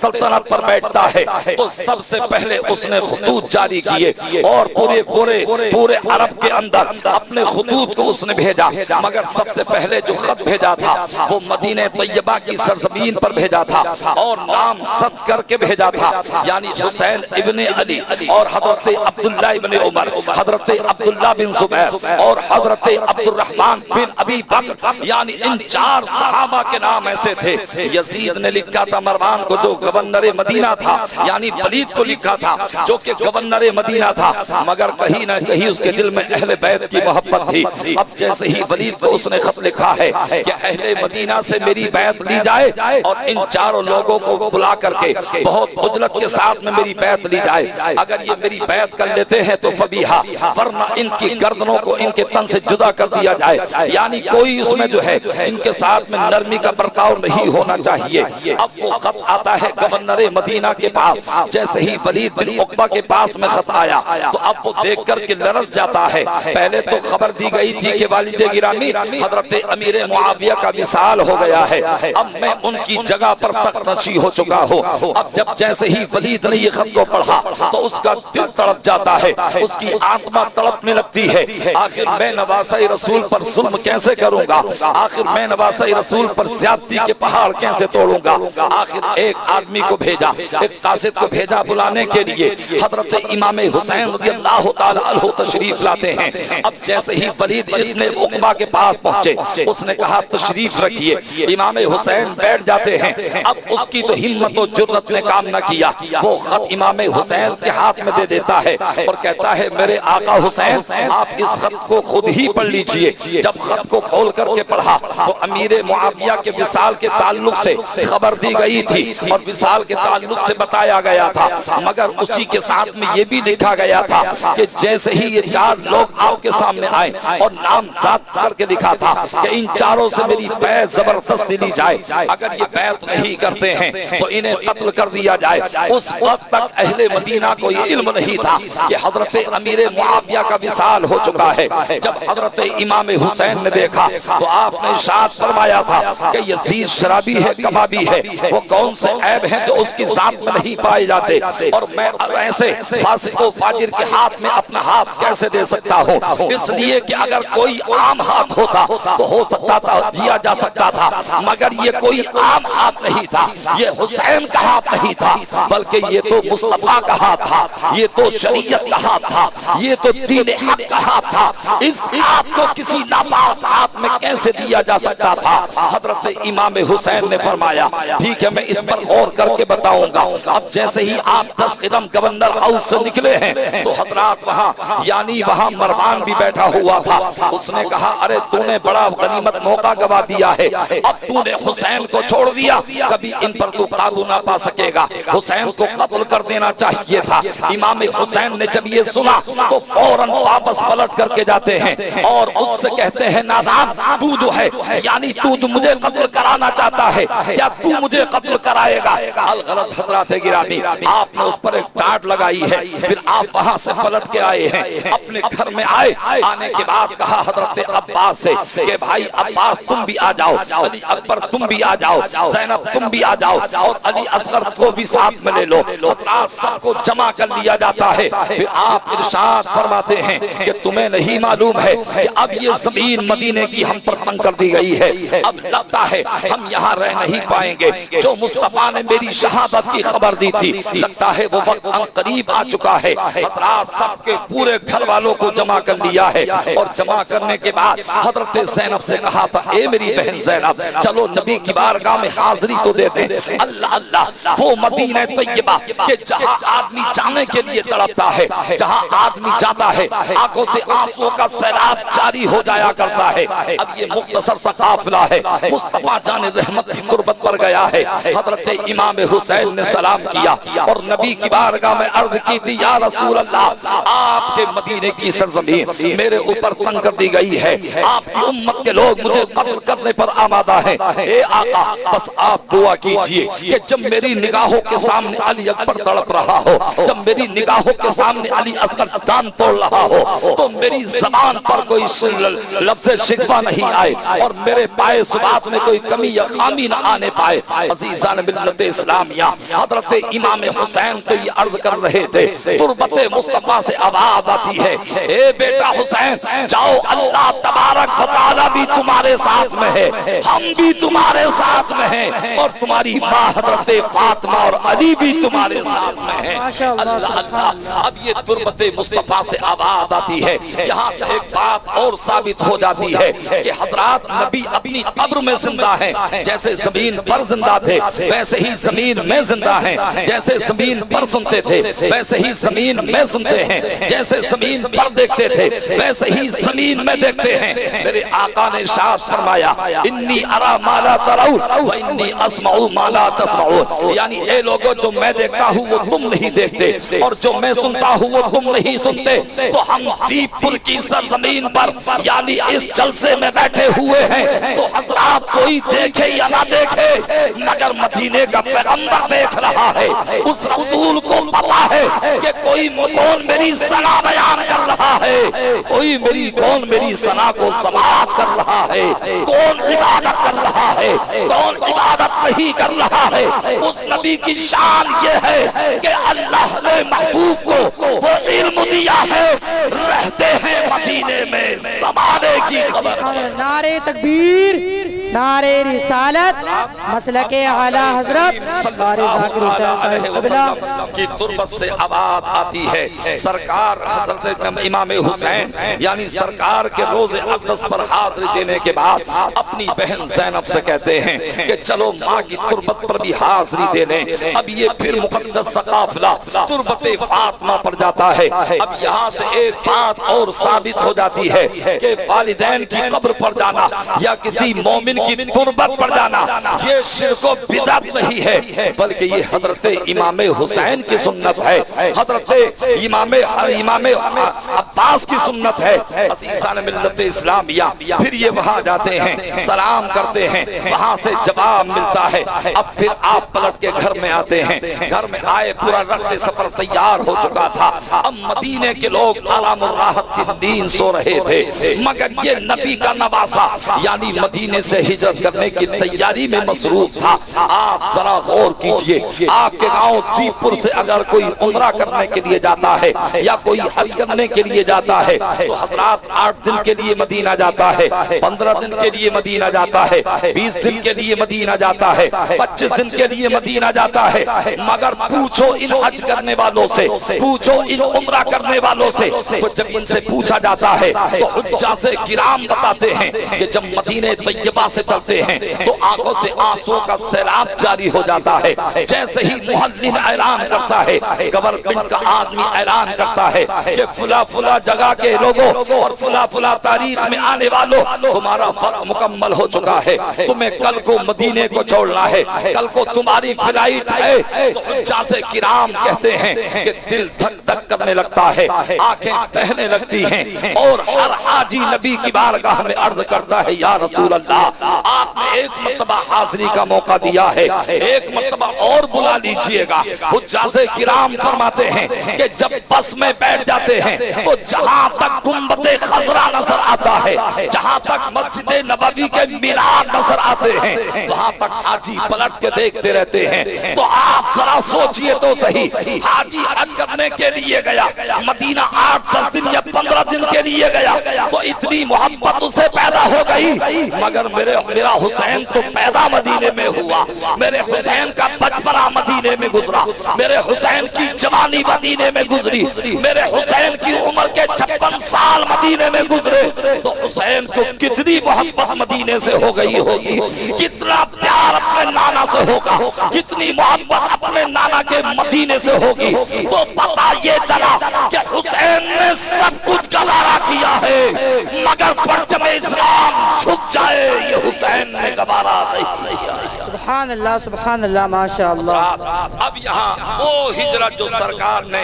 سلطنت پر بیٹھتا ہے تو سب سے پہلے اس نے خطوط جاری کیے اور پورے عرب کے اندر اپنے خطوط کو اس نے بھیجا، مگر سب سے پہلے جو خط بھیجا تھا وہ مدینہ طیبہ کی سرزمین پر بھیجا تھا اور نام صد کر کے بھیجا تھا، یعنی حسین ابن علی اور حضرت عبداللہ ابن عمر، حضرت عبداللہ بن زبیر اور حضرت عبد الرحمن بن ابی بکر، یعنی ان 4 صحابہ کے نام ایسے تھے۔ یزید نے لکھا تھا مروان کو جو گورنر مدینہ تھا، یعنی ولید کو لکھا تھا جو کہ گورنر مدینہ تھا، مگر کہیں نہ کہیں اس کے دل میں اہل بیت کی محبت تھی۔ اب جیسے ہی ولید کو اس نے خط لکھا ہے کہ اہل مدینہ سے میری بیعت لی جائے اور ان 4 لوگوں کو بلا کر کے بہت عجلت کے ساتھ میں میری بیعت لی جائے، اگر یہ میری بیعت کر لیتے ہیں تو فبیہا، ورنہ ان کی گردنوں کو ان کے تن سے جدا کر دیا جائے، یعنی کوئی اس میں جو ہے ان کے ساتھ میں نرمی کا برتاؤ نہیں ہونا چاہیے۔ اب وہ خط آتا ہے گورنر مدینہ کے پاس، جیسے ہی ولید بن عقبہ کے پاس میں خط آیا تو اب وہ دیکھ کر کے لرز جاتا ہے۔ پہلے تو خبر دی گئی تھی کہ والد گرامی حضرت امیر معاویہ کا وصال ہو گیا ہے، اب میں ان کی جگہ پر تخت نشین ہو چکا ہوں۔ اب جب جیسے ہی ولید نے یہ خط کو پڑھا تو اس کا دل تڑپ جاتا ہے، اس کی آتما تڑپنے لگتی ہے، آخر میں نواسہ رسول پر ظلم کیسے کروں گا، آخر میں نواسہ رسول پر زیادتی کے پہاڑ کیسے توڑوں گا۔ آخر ایک آدمی کو بھیجا، ایک قاصد کو بھیجا بلانے کے لیے، حضرت امام حسین رضی اللہ تعالی عنہ تشریف لاتے ہیں۔ اب جیسے ہی ولید ابن عقبہ کے پاس پہنچے اس نے کہا تشریف رکھیے، امام حسین بیٹھ جاتے ہیں۔ اب اس کی تو ہمت و جرأت نے کام نہ کیا، وہ خط امام حسین کے ہاتھ میں دے دیتا ہے اور کہتا ہے میرے آقا حسین آپ اس خط کو خود ہی پڑھ لیجئے۔ جب خط کو کھول کر کے پڑھا تو امیر معاویہ کے وصال کے تعلق سے خبر دی گئی تھی اور وصال کے تعلق سے بتایا گیا تھا، مگر اسی کے ساتھ میں یہ بھی لکھا گیا تھا کہ جیسے ہی یہ 4 لوگ آپ کے سامنے آئے اور نام ذات کر کے لکھا تھا کہ ان 4 سے میری بیعت زبردستی لی جائے، اگر یہ بیعت نہیں کرتے ہیں تو انہیں قتل کر دیا جائے۔ اس وقت تک اہل مدینہ کو یہ علم نہیں تھا کہ حضرت امیر معاویہ کا وصال ہو چکا ہے۔ جب حضرت امام حسین نے دیکھا تو آپ نے ارشاد فرمایا تھا کہ یزید شرابی ہے، کبابی ہے، وہ کون سے عیب ہیں جو اس کی ذات میں نہیں پائے جاتے، اور میں ایسے فاسق و فاجر کے ہاتھ میں اپنا ہاتھ کیسے دے سکتا ہوں، اس لیے کہ اگر کوئی عام ہاتھ ہوتا تو ہو سکتا تھا دیا جا سکتا تھا، مگر یہ کوئی عام ہاتھ نہیں تھا، یہ حسین کا ہاتھ نہیں تھا بلکہ یہ تو مصطفیٰ کا ہاتھ تھا، یہ تو شریعت کا ہاتھ تھا، یہ تو دین حق کا ہاتھ تھا، اس ہاتھ کو کسی ناپاک ہاتھ میں کیسے دیا جا سکتا تھا۔ حضرت امام حسین نے فرمایا ٹھیک ہے میں اس پر غور کر کے بتاؤں گا۔ اب جیسے ہی آپ 10 قدم گورنر ہاؤس سے نکلے ہیں تو حضرات وہاں مروان بھی بیٹھا ہوا تھا، اس نے کہا ارے تو نے بڑا غنیمت موقع گوا دیا ہے، اب تو نے حسین کو چھوڑ دیا، کبھی ان پر تو قابو نہ پا سکے گا، حسین کو قتل کر دینا چاہیے تھا۔ امام حسین نے جب یہ سنا تو فوراً واپس پلٹ کر کے جاتے ہیں اور اس سے کہتے ہیں نادان تو جو ہے یعنی تو مجھے قتل کرانا چاہتا ہے یا تو مجھے قتل کرائے گا۔ الغرض حضرات گرامی آپ نے اس پر ایک ڈانٹ لگائی ہے، پھر آپ وہاں سے پلٹ کے آئے ہیں، اپنے گھر میں آئے، آنے کے بعد کہا حضرت عباس سے کہ بھائی عباس تم بھی آ جاؤ، علی اکبر تم بھی آ جاؤ، زینب تم بھی آ جاؤ اور علی اصغر کو بھی ساتھ میں لے لو۔ حضرات سب کو جمع کر لیا جاتا ہے، پھر آپ ارشاد فرماتے ہیں کہ تمہیں نہیں معلوم ہے کہ اب یہ زمین مدینے کی ہم پر تنگ کر دی گئی ہے، اب لگتا ہے ہم یہاں رہ نہیں پائیں گے، جو مصطفیٰ نے میری شہادت کی خبر دی تھی لگتا ہے وہ وقت قریب آ چکا ہے۔ حضرات سب کے پورے گھر والوں کو جمع کر لیا ہے اور جمع کرنے کے بعد حضرت زینب سے کہا تھا اے میری بہن زینب چلو نبی کی بارگاہ میں حاضری تو دے دیں۔ اللہ اللہ وہ مدینہ طیبہ کہ جہاں آدمی جانے کے لیے تڑپتا ہے، جہاں آدمی جاتا ہے آنکھوں سے آنسوں کا سیلاب جاری ہو جایا کرتا ہے۔ اب یہ مختصر سا قافلہ ہے، مصطفیٰ جان رحمت کی قربت پر گیا ہے۔ حضرت امام حسین نے سلام کیا اور نبی کی بارگاہ میں عرض کی تھی یا رسول اللہ آپ کے مدینے کی سرزمین میرے اوپر تنگ کر دی گئی ہے، آپ کی امت کے لوگ مجھے قتل کرنے پر آمادہ ہیں، اے آقا بس آپ دعا کیجئے کہ جب میری نگاہوں کے سامنے علی اکبر تڑپ رہا ہو، جب میری نگاہوں کے سامنے علی اصغر جان توڑ رہا ہو تو میری زبان پر کوئی لفظ شکوہ نہیں آئے اور میرے پائے ثبات میں کوئی کمی یا خامی نہ آنے پائے۔ عزیزان ملت اسلامیہ، حضرت امام حسین تو یہ عرض کر رہے تھے تربت مصطفیٰ سے آواز آتی ہے اے بیٹا حسین جاؤ، اللہ تبارک و تعالی بھی تمہارے ساتھ میں ہے، ہم بھی تمہارے ساتھ میں ہیں اور تمہاری ماں حضرت فاطمہ اور علی بھی تمہارے ساتھ میں ہیں۔ اللہ اللہ، اب یہ تربت مصطفیٰ سے آواز آتی ہے، یہاں سے ایک بات اور ثابت ہو جاتی ہے کہ حضرات نبی اپنی قبر میں زندہ ہیں، جیسے زمین پر زندہ تھے ویسے ہی زمین میں زندہ ہیں، جیسے زمین پر سنتے تھے ویسے ہی زمین میں سنتے ہیں، جیسے زمین پر دیکھتے تھے ویسے ہی زمین میں دیکھتے ہیں۔ میرے آقا نے ارشاد فرمایا انی ارا ما لا ترون و انی اسمع ما لا تسمعون، یعنی اے لوگوں جو میں دیکھتا ہوں وہ تم نہیں دیکھتے اور جو میں سنتا ہوں وہ تم نہیں سنتے۔ تو ہم دیپ پور کی سرزمین پر یعنی اس جلسے میں بیٹھے ہوئے ہیں تو حضرات کوئی دیکھے یا نہ دیکھے مگر مدینے کا پیغمبر دیکھ رہا ہے، اس رسول کو پتا ہے کہ کوئی کون میری ثنا بیان کر رہا ہے، کوئی کون میری ثنا کو سماعت کر رہا ہے، کون عبادت کر رہا ہے، کون عبادت نہیں کر رہا ہے۔ اس نبی کی شان یہ ہے کہ اللہ نے محبوب کو وہ علم دیا ہے، رہتے ہیں مدینے میں زمانے کی خبر۔ نعرہ تکبیر، نعرہ رسالت، مسلک اعلی حضرت بارِ ذاکر حسین کی تربت سے آواز آتی ہے۔ سرکار حضرت امام حسین یعنی سرکار کے روز اقدس پر حاضری دینے کے بعد اپنی بہن زینب سے کہتے ہیں کہ چلو ماں کی تربت پر بھی حاضری دے لیں۔ اب یہ پھر مقدس قافلہ تربت فاطمہ پر جاتا ہے۔ اب یہاں سے ایک بات اور ثابت ہو جاتی ہے کہ والدین کی قبر پر جانا یا کسی مومن کی تربت پر جانا یہ شرک و بدعت نہیں ہے بلکہ یہ حضرت امام حسین کی سنت ہے، حضرت امام عباس کی سنت ہے۔ عزیزان ملت اسلامیہ، پھر یہ وہاں جاتے ہیں، سلام کرتے ہیں، وہاں سے جواب ملتا ہے۔ اب پھر آپ پلٹ کے گھر میں آتے ہیں، گھر میں آئے پورا رخت سفر تیار ہو چکا تھا، اب مدینے کے لوگ آرام و راحت کی نیند سو رہے تھے مگر یہ نبی کا نواسا یعنی مدینے سے ہجرت کرنے کی تیاری میں مصروف تھا۔ آپ ذرا غور کیجئے، آپ کے گاؤں دیپ پور سے اگر کوئی عمرہ کرنے کے لیے جاتا ہے یا کوئی حج کرنے کے لیے جاتا ہے تو حضرات 8 دن کے لیے مدینہ جاتا ہے، 15 دن کے لیے مدینہ جاتا ہے، 20 دن کے لیے مدینہ جاتا ہے، 25 دن کے لیے مدینہ جاتا ہے۔ مگر پوچھو ان حج کرنے والوں سے، پوچھو ان عمرہ کرنے والوں سے، تو جب ان سے پوچھا جاتا ہے تو حجاز کرام بتاتے ہیں کہ جب مدینہ طیبہ سے چلتے ہیں تو آنکھوں سے آنسوں کا سیلاب جاری ہو جاتا ہے۔ جیسے ہی محلل اعلان کرتا ہے، گورنمنٹ کا آدمی اعلان کرتا ہے کہ فلا فلا جگہ کے لوگوں اور فلا فلا تاریخ میں آنے والوں تمہارا فرق مکمل ہو چکا ہے، تمہیں کل کو مدینے کو چھوڑنا ہے، کل کو تمہاری فلائٹ ہے۔ تو حجاز کرام کہتے ہیں کہ دل دھک دھک کرنے لگتا ہے، آنکھیں بہنے لگتی ہیں اور ہر حاجی نبی کی بارگاہ میں عرض کرتا ہے یا رسول اللہ آپ نے ایک مرتبہ حاضری کا موقع دیا ہے، ایک مرتبہ اور بلا لیجئے گا۔ حجاز کرام فرماتے ہیں کہ جب بس میں بیٹھ جاتے ہیں تو جہاں تک گنبد خضرا نظر آتا ہے، جہاں تک مسجد نبوی کے مینار نظر آتے ہیں وہاں تک حاجی پلٹ کے دیکھتے رہتے ہیں۔ تو آپ ذرا سوچئے تو صحیح، حاجی حج کرنے کے لیے گیا، مدینہ 8-10 دن یا 15 دن کے لیے گیا تو اتنی محبت اسے پیدا ہو گئی مگر میرا حسین تو پیدا مدینے میں ہوا، میرے حسین کا بچپنا مدینے میں گزرا، میرے حسین کی جوانی مدینے میں گزری، میرے حسین کی عمر کے 56 سال مدینے میں گزرے، تو حسین کو کتنی محبت مدینے سے ہو گئی ہوگی، کتنا پیار اپنے نانا سے ہوگا، کتنی محبت اپنے نانا کے مدینے سے ہوگی۔ تو پتہ یہ چلا کہ حسین نے سب کچھ گوارا کیا ہے مگر پرچم اسلام جھک جائے یہ حسین نے گوارا نہیں کیا۔ سبحان اللہ ماشاء اللہ۔ اب یہاں وہ ہجرت جو سرکار نے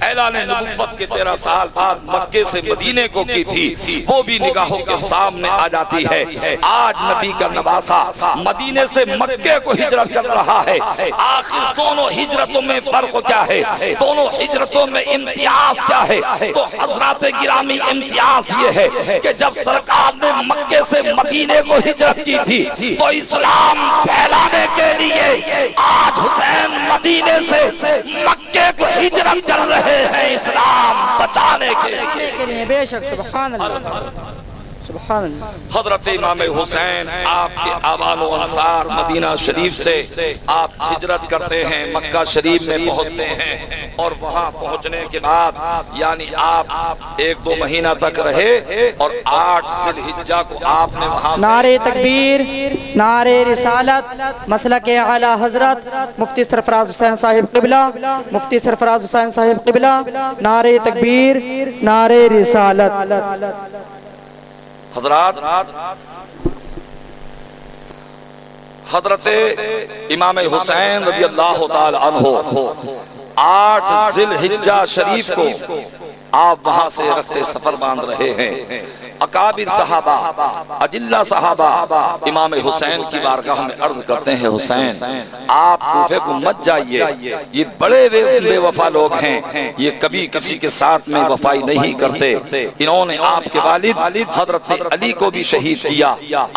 اعلان نبوت کے 13 سال بعد مکے سے مدینے کو کی تھی، وہ بھی نگاہوں کے سامنے آ جاتی ہے۔ آج نبی کا نواسا مدینے سے مکے کو ہجرت کر رہا ہے۔ آخر دونوں ہجرتوں میں فرق کیا ہے؟ دونوں ہجرتوں میں امتیاز کیا ہے؟ تو حضرات گرامی امتیاز یہ ہے کہ جب سرکار نے مکے سے مدینے کو ہجرت کی تھی تو اسلام پھیلانے کے لیے آج حسین مدینے سے مکے کو ہجرت کر رہے ہیں اسلام بچانے کے لیے۔ بے شک سبحان اللہ سبحان اللہ۔ حضرت امام حسین آپ کے آبان و انصار مدینہ شریف سے آپ ہجرت کرتے ہیں، مکہ شریف میں پہنچتے ہیں، اور وہاں پہنچنے کے بعد یعنی آپ 1-2 مہینہ تک رہے اور 8 ذی الحجہ کو آپ نے وہاں سے نعرہ تکبیر، نعرہ رسالت، مسلک اعلی حضرت مفتی سرفراز حسین صاحب قبلہ، مفتی سرفراز حسین صاحب قبلہ، نعرہ تکبیر، نعرہ رسالت۔ حضرت امام حسین رضی اللہ تعالی عنہ 8 ذی الحجہ شریف کو آپ وہاں سے رستے سفر باندھ رہے ہیں۔ اکابر صحابہ، اجلہ صحابہ امام حسین کی بارگاہ میں عرض کرتے ہیں، حسین آپ کوفے کو مت جائیے، یہ بڑے بے وفا لوگ ہیں، یہ کبھی کسی کے ساتھ میں وفائی نہیں کرتے، انہوں نے آپ کے والد حضرت علی کو بھی شہید کیا،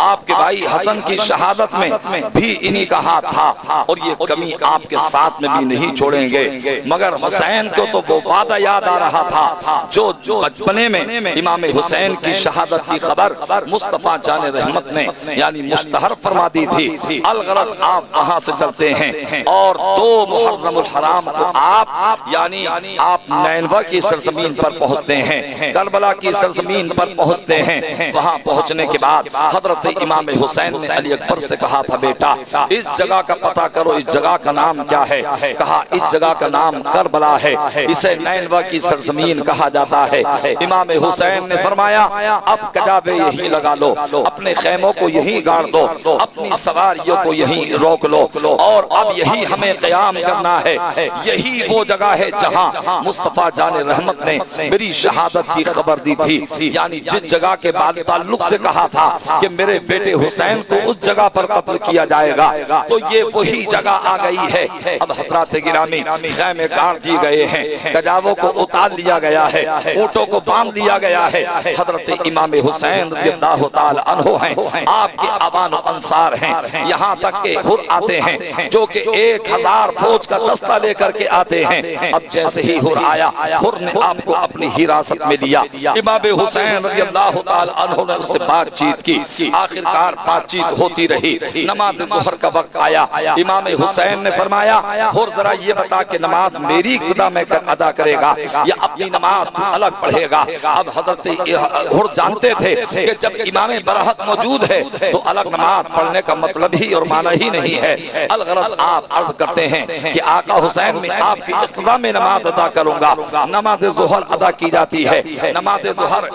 آپ کے بھائی حسن کی شہادت میں بھی انہی کا ہاتھ تھا، اور یہ کمی آپ کے ساتھ میں بھی نہیں چھوڑیں گے۔ مگر حسین کو تو وہ وعدہ یاد آ رہا تھا جو بچپنے میں امام حسین کی شہادت کی خبر مصطفیٰ جان رحمت نے یعنی مشتہر فرما دی تھی۔ الغرض آپ وہاں سے چلتے ہیں اور 2 محرم الحرام کو آپ یعنی آپ نینوا کی سرزمین پر پہنچتے ہیں، کربلا کی سرزمین پر پہنچتے ہیں۔ وہاں پہنچنے کے بعد حضرت امام حسین نے علی اکبر سے کہا تھا، بیٹا اس جگہ کا پتہ کرو، اس جگہ کا نام کیا ہے؟ کہا اس جگہ کا نام کربلا ہے، اسے نینوا کی سرزمین کہا جاتا ہے۔ امام حسین نے فرمایا اب کجاوے یہی لگا لو، اپنے خیموں کو یہی گاڑ دو، اپنی سواریوں کو یہی روک لو، اور اب یہی ہمیں قیام کرنا ہے۔ یہی وہ جگہ ہے جہاں مصطفیٰ جان رحمت نے میری شہادت کی خبر دی تھی، یعنی جس جگہ کے بعد تعلق سے کہا تھا کہ میرے بیٹے حسین کو اس جگہ پر قتل کیا جائے گا، تو یہ وہی جگہ آ گئی ہے۔ اب حضرات گرامی خیمے گاڑ دی گئے ہیں، کجاووں کو اتار لیا گیا ہے، اونٹوں کو باندھ دیا گیا ہے۔ حضرت امام حسین رضی اللہ تعالی عنہ ہیں، آپ کے آبان و انصار ہیں، یہاں تک کہ حر آتے ہیں جو کہ 1000 فوج کا دستہ لے کر کے آتے ہیں۔ اب جیسے ہی حر آیا، حر نے آپ کو اپنی حراست میں لیا۔ امام حسین رضی اللہ تعالی عنہ نے اس سے بات چیت کی، آخرکار بات چیت ہوتی رہی۔ نماز ظہر کا وقت آیا، امام حسین نے فرمایا حر ذرا یہ بتا کہ نماز میری خدا میں ادا کرے گا یا اپنی نماز الگ پڑھے گا؟ اب حضرت حر جانتے تھے کہ جب امام براحت موجود ہے تو الگ نماز پڑھنے کا مطلب ہی اور معنی ہی نہیں ہے۔ الغرض آپ عرض کرتے ہیں کہ آقا حسین میں آپ کی اقتداء میں نماز ادا کروں گا۔ نماز ظہر ادا کی جاتی ہے، نماز ظہر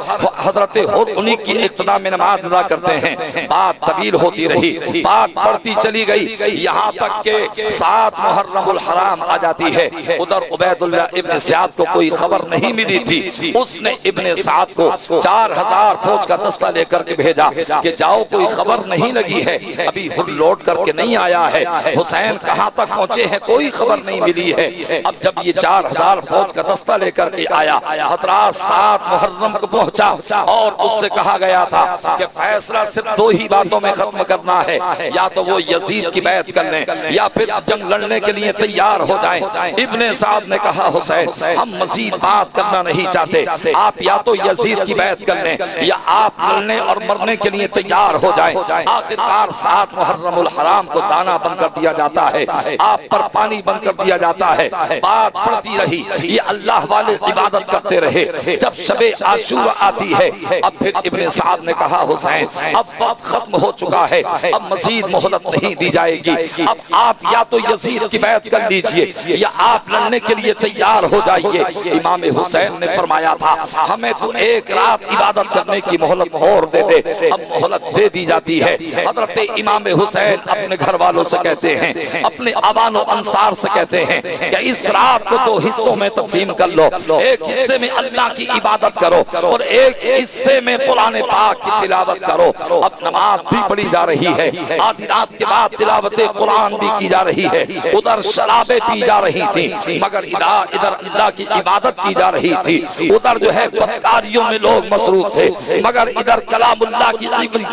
حضرت حر انہی کی اقتداء میں نماز ادا کرتے ہیں۔ بات طویل ہوتی رہی، بات بڑھتی چلی گئی، یہاں تک کہ 7 محرم الحرام آ جاتی ہے۔ ادھر عبید اللہ ابن زیاد کو کوئی خبر نہیں ملی تھی، اس نے ابن سعد کو 4000 فوج کا دستہ لے کر کے بھیجا کہ جاؤ کوئی خبر نہیں لگی ہے، ابھی حر لوٹ کر کے نہیں آیا ہے، حسین کہاں تک پہنچے ہیں کوئی خبر نہیں ملی ہے۔ اب جب یہ 4000 فوج کا دستہ لے کر کے آیا، حضرات 7 محرم کو پہنچا اور اس سے کہا گیا تھا کہ فیصلہ صرف 2 ہی باتوں میں ختم کرنا ہے، یا تو وہ یزید کی بیعت کر لیں یا پھر جنگ لڑنے کے لیے تیار ہو جائیں۔ ابن سعد نے کہا حسین ہم مزید بات کرنا نہیں چاہتے، آپ یا تو یزید کی بیعت کر لیں یا آپ لڑنے اور مرنے کے لیے تیار ہو جائیں۔ آخرکار 7 محرم الحرام کو دانا بند کر دیا جاتا ہے، آپ پر پانی بند کر دیا جاتا ہے۔ بات پڑتی رہی، یہ اللہ والے عبادت کرتے رہے۔ جب شب عاشورہ آتی ہے، اب پھر ابن سعد نے کہا حسین اب وقت ختم ہو چکا ہے، اب مزید مہلت نہیں دی جائے گی، اب آپ یا تو یزید کی بیعت کر لیجئے یا آپ لڑنے کے لیے تیار ہو جائیے۔ امام حسین نے فرمایا تھا ہمیں تو ایک رات عبادت کرنے کی مہلت اور دے دے، اب مہلت دے دی جاتی ہے۔ حضرت امام حسین اپنے گھر والوں سے کہتے ہیں، اپنے آبان و انصار سے کہتے ہیں کہ اس رات کو دو حصوں میں تقسیم کر لو، ایک حصے میں اللہ کی عبادت کرو اور ایک حصے میں قرآن پاک کی تلاوت کرو۔ اب نماز بھی پڑھی جا رہی ہے، آدھی رات کے بعد تلاوت قرآن بھی کی جا رہی ہے، ادھر شرابیں پی جا رہی تھی مگر ادھر اللہ کی عبادت کی جا رہی تھی، ادھر جو ہے بدکاریوں میں لوگ مصروف تھے مگر ادھر کلام اللہ کی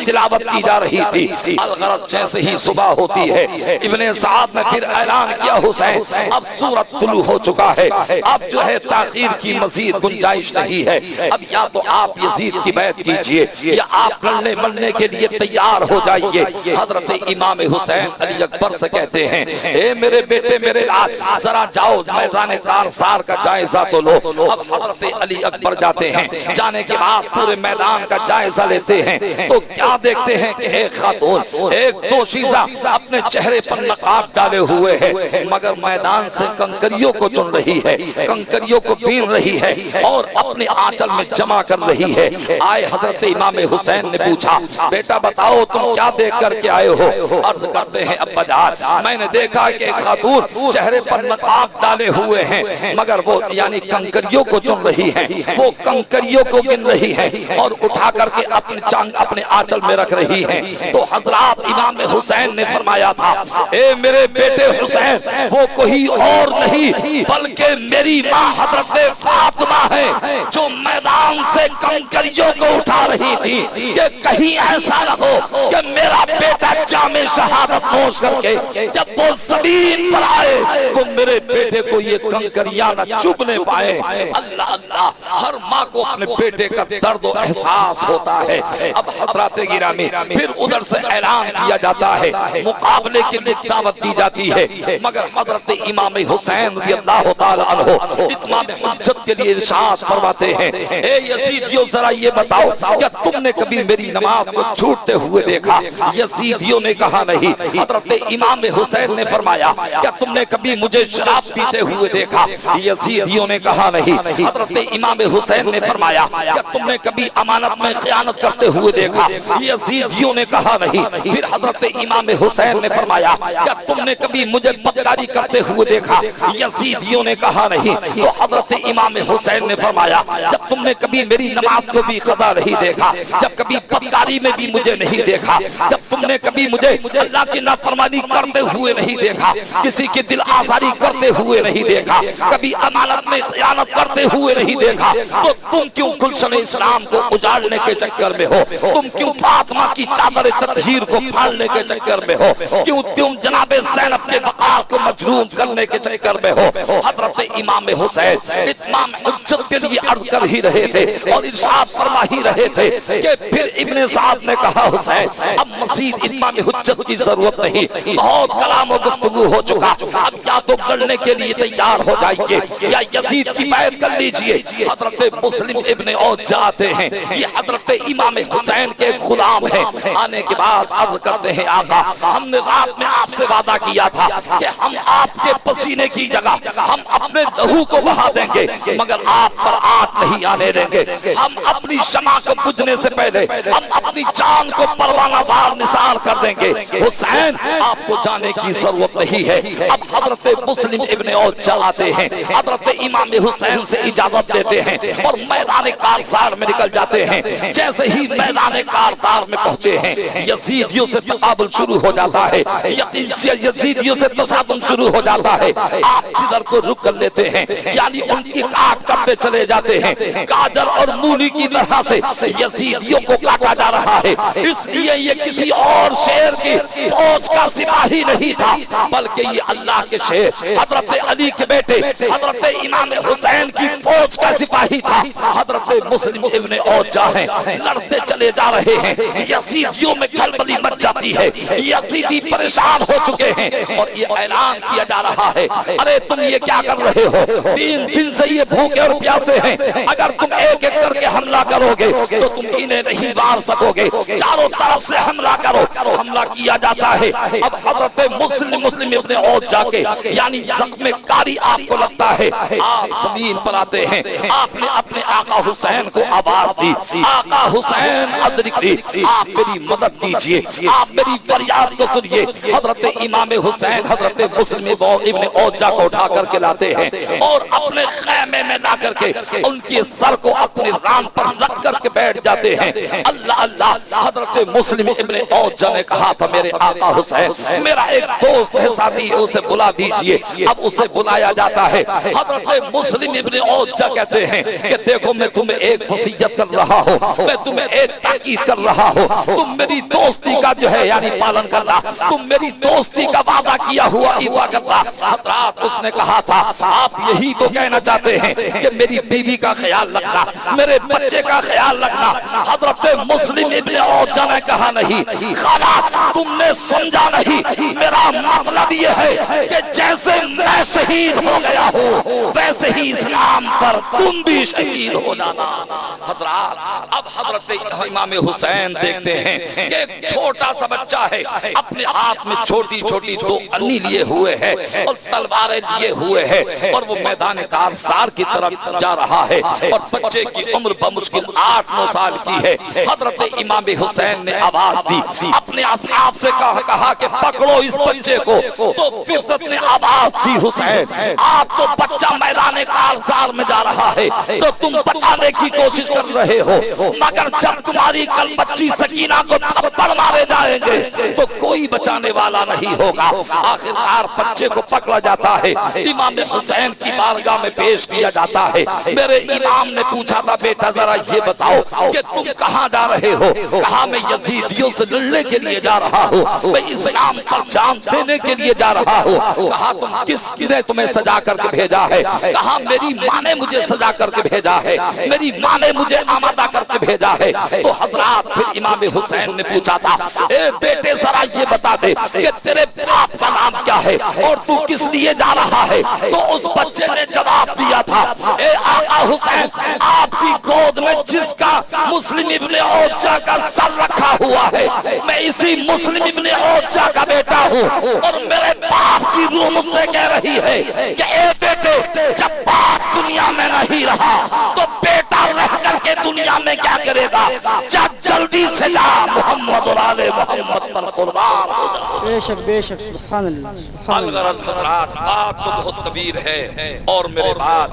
تلاوت کی جا رہی تھی۔ الغرض جیسے ہی صبح ہوتی ہے ابن سعد نے پھر اعلان کیا حسین اب سورت طلوع ہو چکا ہے، اب جو ہے تاخیر کی مزید گنجائش نہیں ہے، اب یا تو آپ یزید کی بیعت کیجئے یا آپ لڑنے مرنے کے لیے تیار ہو جائیے۔ حضرت امام حسین علی اکبر سے کہتے ہیں اے میرے بیٹے میرے لال ذرا جاؤ میدان کارزار کا جائزہ تو لو۔ اب حضرت علی اکبر جاتے ہیں، جانے کے بعد پورے میدان کا جائزہ لیتے ہیں تو کیا دیکھتے ہیں کہ ایک خاتون ایک دوشیزہ اپنے چہرے پر نقاب ڈالے ہوئے ہے مگر میدان سے کنکریوں کو چن رہی ہے، کنکریوں کو بین رہی ہے اور اپنے آنچل میں جمع کر رہی ہے۔ آئے حضرت امام حسین نے پوچھا بیٹا بتاؤ تم کیا دیکھ کر کے آئے ہو؟ عرض کرتے ہیں ابا جان میں نے دیکھا کہ ایک خاتون چہرے پر نقاب ڈالے ہوئے ہیں مگر وہ یعنی کنکریوں کو چن رہی ہے، وہ کنکریوں کو گن رہی ہے اور اٹھا کر کے اپنے چانگ اپنے آنچل میں رکھ رہی ہے۔ تو حضرات امام حسین نے فرمایا تھا اے میرے بیٹے حسین وہ کوئی اور نہیں بلکہ میری ماں حضرت فاطمہ ہے جو میدان سے کنکریوں کو اٹھا رہی تھی کہ کہیں ایسا نہ ہو کہ میرا بیٹا جام شہادت نوش کر کے جب وہ زمین پر آئے تو میرے بیٹے کو یہ کنکریاں نہ چبھنے پائے۔ اللہ اللہ ہر ماں کو اپنے بیٹے کا درد و احساس ہوتا ہے۔ اب حضرات گرامی پھر ادھر سے اعلان کیا جاتا ہے، مقابلے کے لیے دعوت دی جاتی ہے مگر حضرت امام حسین رضی اللہ تعالی عنہ اتمام حجت کے لیے ارشاد فرماتے ہیں اے یزیدیوں ذرا یہ بتاؤ کیا تم نے کبھی میری نماز کو چھوٹتے ہوئے دیکھا؟ یزیدیوں نے کہا نہیں۔ حضرت امام حسین نے فرمایا کیا تم نے کبھی مجھے شراب پیتے ہوئے دیکھا؟ یزیدیوں نے کہا نہیں۔ حضرت امام حسین نے فرمایا کیا تم نے کبھی امانت میں خیانت کرتے ہوئے دیکھا؟ یزیدیوں نے کہا نہیں۔ پھر حضرت امام حسین نے فرمایا کیا تم نے کبھی مجھے بدکاری کرتے ہوئے دیکھا؟ یزیدیوں نے کہا نہیں۔ تو حضرت امام حسین نے فرمایا جب تم نے کبھی میری نماز کو بھی قضا نہیں دیکھا، جب کبھی بدکاری میں بھی مجھے نہیں دیکھا، جب تم نے کبھی مجھے اللہ کی نافرمانی کرتے ہوئے نہیں دیکھا، کسی کی دل آزاری کرتے ہوئے نہیں دیکھا، کبھی امانت میں خیانت کرتے ہوئے نہیں دیکھا، تو تم کیوں گلشن اسلام کو اجاڑنے کے چکر میں ہو؟ تم کیوں فاطمہ کی چادر تطہیر کو پھاڑنے کے چکر میں ہو؟ کیوں تم جناب زینب کے وقار کو مجروح کرنے کے چکر میں ہو؟ حضرت امام حسین اتمام حجت کے لیے عرض کر ہی رہے تھے اور ارشاد فرما ہی رہے تھے کہ پھر ابن سعد نے کہا حسین اب مزید اتمام حجت کی ضرورت نہیں، بہت کلام و گفتگو ہو چکا، اب یا تو لڑنے کے لیے تیار ہو جائیے یا یزید کی بیعت کر لیجئے۔ حضرت مسلم ابن عوف جاتے ہیں، یہ حضرت امام حسین کے غلام ہیں، آنے کے بعد عرض کرتے ہیں آقا ہم نے رات میں آپ سے وعدہ کیا تھا کہ ہم آپ کے پسینے کی جگہ ہم اپنے لہو کو بہا دیں گے مگر آپ پر آنچ نہیں آنے دیں گے، ہم اپنی شمع کو بجھنے سے پہلے ہم اپنی جان کو پروانہ وار نثار کر دیں گے۔ حسین آپ کو جانے کی ضرورت نہیں ہے۔ اب حضرت مسلم ابن عوف آتے ہیں، حضرت امام حسین سے اجازت دیتے ہیں اور میدان کارزار میں نکل جاتے ہیں۔ جیسے ہی میدان کارزار میں پہنچے ہیں یزیدیوں سے تقابل شروع ہو جاتا ہے، یزیدیوں سے تصادم شروع ہو جاتا ہے۔ آپ جدھر کو رک کر لیتے ہیں یعنی ان کی کاٹ کرتے چلے جاتے ہیں، گاجر اور مولی کی طرح سے یزیدیوں کو کاٹا جا رہا ہے۔ اس لیے یہ کسی اور شیر کی فوج کا سپاہی نہیں تھا بلکہ یہ اللہ کے شیر حضرت علی کے بیٹے حضرت امام حسین کی فوج کا سپاہی تھا۔ حضرت مسلم ابن عوف ہیں لڑتے چلے جا رہے ہیں، یزیدیوں میں کھلبلی مچ جاتی ہے، یزیدی پریشان ہو چکے ہیں اور یہ اعلان کیا جا رہا ہے ارے تم یہ کیا کر رہے ہو؟ 3 دن سے یہ بھوکے اور پیاسے ہیں، اگر تم ایک ایک ایک کر کے حملہ کرو گے تو تم انہیں نہیں مار سکو گے، چاروں طرف سے حملہ کرو۔ حملہ کیا جاتا ہے۔ اب حضرت مسلم ابن عوف جا کے یعنی زخم کاری آپ کو لگتا ہے، آپ زمین پر آتے ہیں، آپ نے اپنے آقا حسین کو آواز دی، آقا حسین ادرکنی، آپ میری مدد کیجئے، آپ میری فریاد کو سنیے۔ حضرت امام حسین حضرت مسلم ابن عوف جا کو اٹھا کر کے لاتے ہیں اور اپنے خیمے میں لا کر کے ان کے سر کو اپنے ران پر رکھ کر کے بیٹھ جاتے ہیں۔ اللہ اللہ، حضرت مسلم ابن عوف جا نے کہا تھا میرے آقا حسین میرا ایک دوست ہے ساتھی ہے، اسے بلا دیجئے۔ اب اسے بلایا جاتا ہے۔ حضرت مسلم ابن عوف جا کہتے ہیں کہ دیکھو میں تمہیں ایک وصیت کر رہا ہوں، میں تمہیں ایک تاکید کر رہا ہوں، تم میری دوستی کا جو ہے یعنی پالن کرنا، تم میری دوستی کا وعدہ کیا ہوا ایفا کرنا۔ حضرات اس نے کہا تھا آپ یہی تو کہنا چاہتے ہیں کہ میری بیوی کا خیال رکھنا، میرے بچے کا خیال رکھنا۔ حضرت مسلم ابن عوف جا نے کہا نہیں خالہ تم نے سمجھا نہیں، میرا مطلب یہ ہے کہ جیسے میں شہید ہو گیا ہوں ویسے ہی اسلام پر تم بھی شہید ہو جانا۔ حضرات اب حضرت امام حسین دیکھتے ہیں کہ ایک چھوٹا سا بچہ ہے، اپنے ہاتھ میں چھوٹی چھوٹی دو انی لیے ہوئے ہے اور تلواریں لیے ہوئے ہے اور وہ میدان کارزار کی طرف جا رہا ہے اور بچے کی عمر بمشکل 8-9 سال کی ہے۔ حضرت امام حسین نے آواز دی، اپنے اصحاب سے کہا کہ پکڑو اس بچے کو، تو فطرت نے آواز دی حسین آپ تو بچہ میدان کارزار میں جا رہا ہے تو تم بچانے کی کوشش کر رہے ہو، مگر جب تمہاری کل بچی سکینہ کو تھپڑ مارے جائیں گے تو کوئی بچانے والا نہیں ہوگا۔ آخرکار بچے کو پکڑا جاتا ہے، امام حسین کی بارگاہ میں پیش کیا جاتا ہے۔ میرے امام نے پوچھا تھا بیٹا ذرا یہ بتاؤ کہ تم کہاں جا رہے ہو؟ کہا میں یزیدیوں سے لڑنے کے لیے جا رہا ہوں، میں اسلام پر جان دینے کے لیے جا رہا ہوں۔ کہا تم کس نے تمہیں سجا کر کے بھیجا ہے؟ کہا میری ماں نے مجھے سجا کر کے بھیجا ہے، میری ماں نے مجھے آمادہ کر کے بھیجا ہے۔ تو حضرات پھر امام حسین نے پوچھا تھا اے بیٹے ذرا یہ بتا دے کہ تیرے باپ کا نام کیا ہے اور تو کس لیے جا رہا ہے؟ تو اس بچے نے جواب دیا تھا اے آقا حسین آپ کی گود میں جس کا مسلم ابن عوف جا کا سر رکھا ہوا ہے میں اسی مسلم ابن عوف جا کا بیٹا ہوں، اور میرے باپ کی روح مجھ سے کہہ رہی ہے کہ اے بیٹے جب باپ دنیا میں نہیں رہا تو بیٹا رہ کر کے دنیا میں کیا کرے گا؟ جلدی سے جا محمد اور آل محمد پر قربان ہو جا۔ بے شک بے شک سبحان اللہ سبحان اللہ۔ الغرض حضرات بات تو بہت طویل ہے اور میرے بعد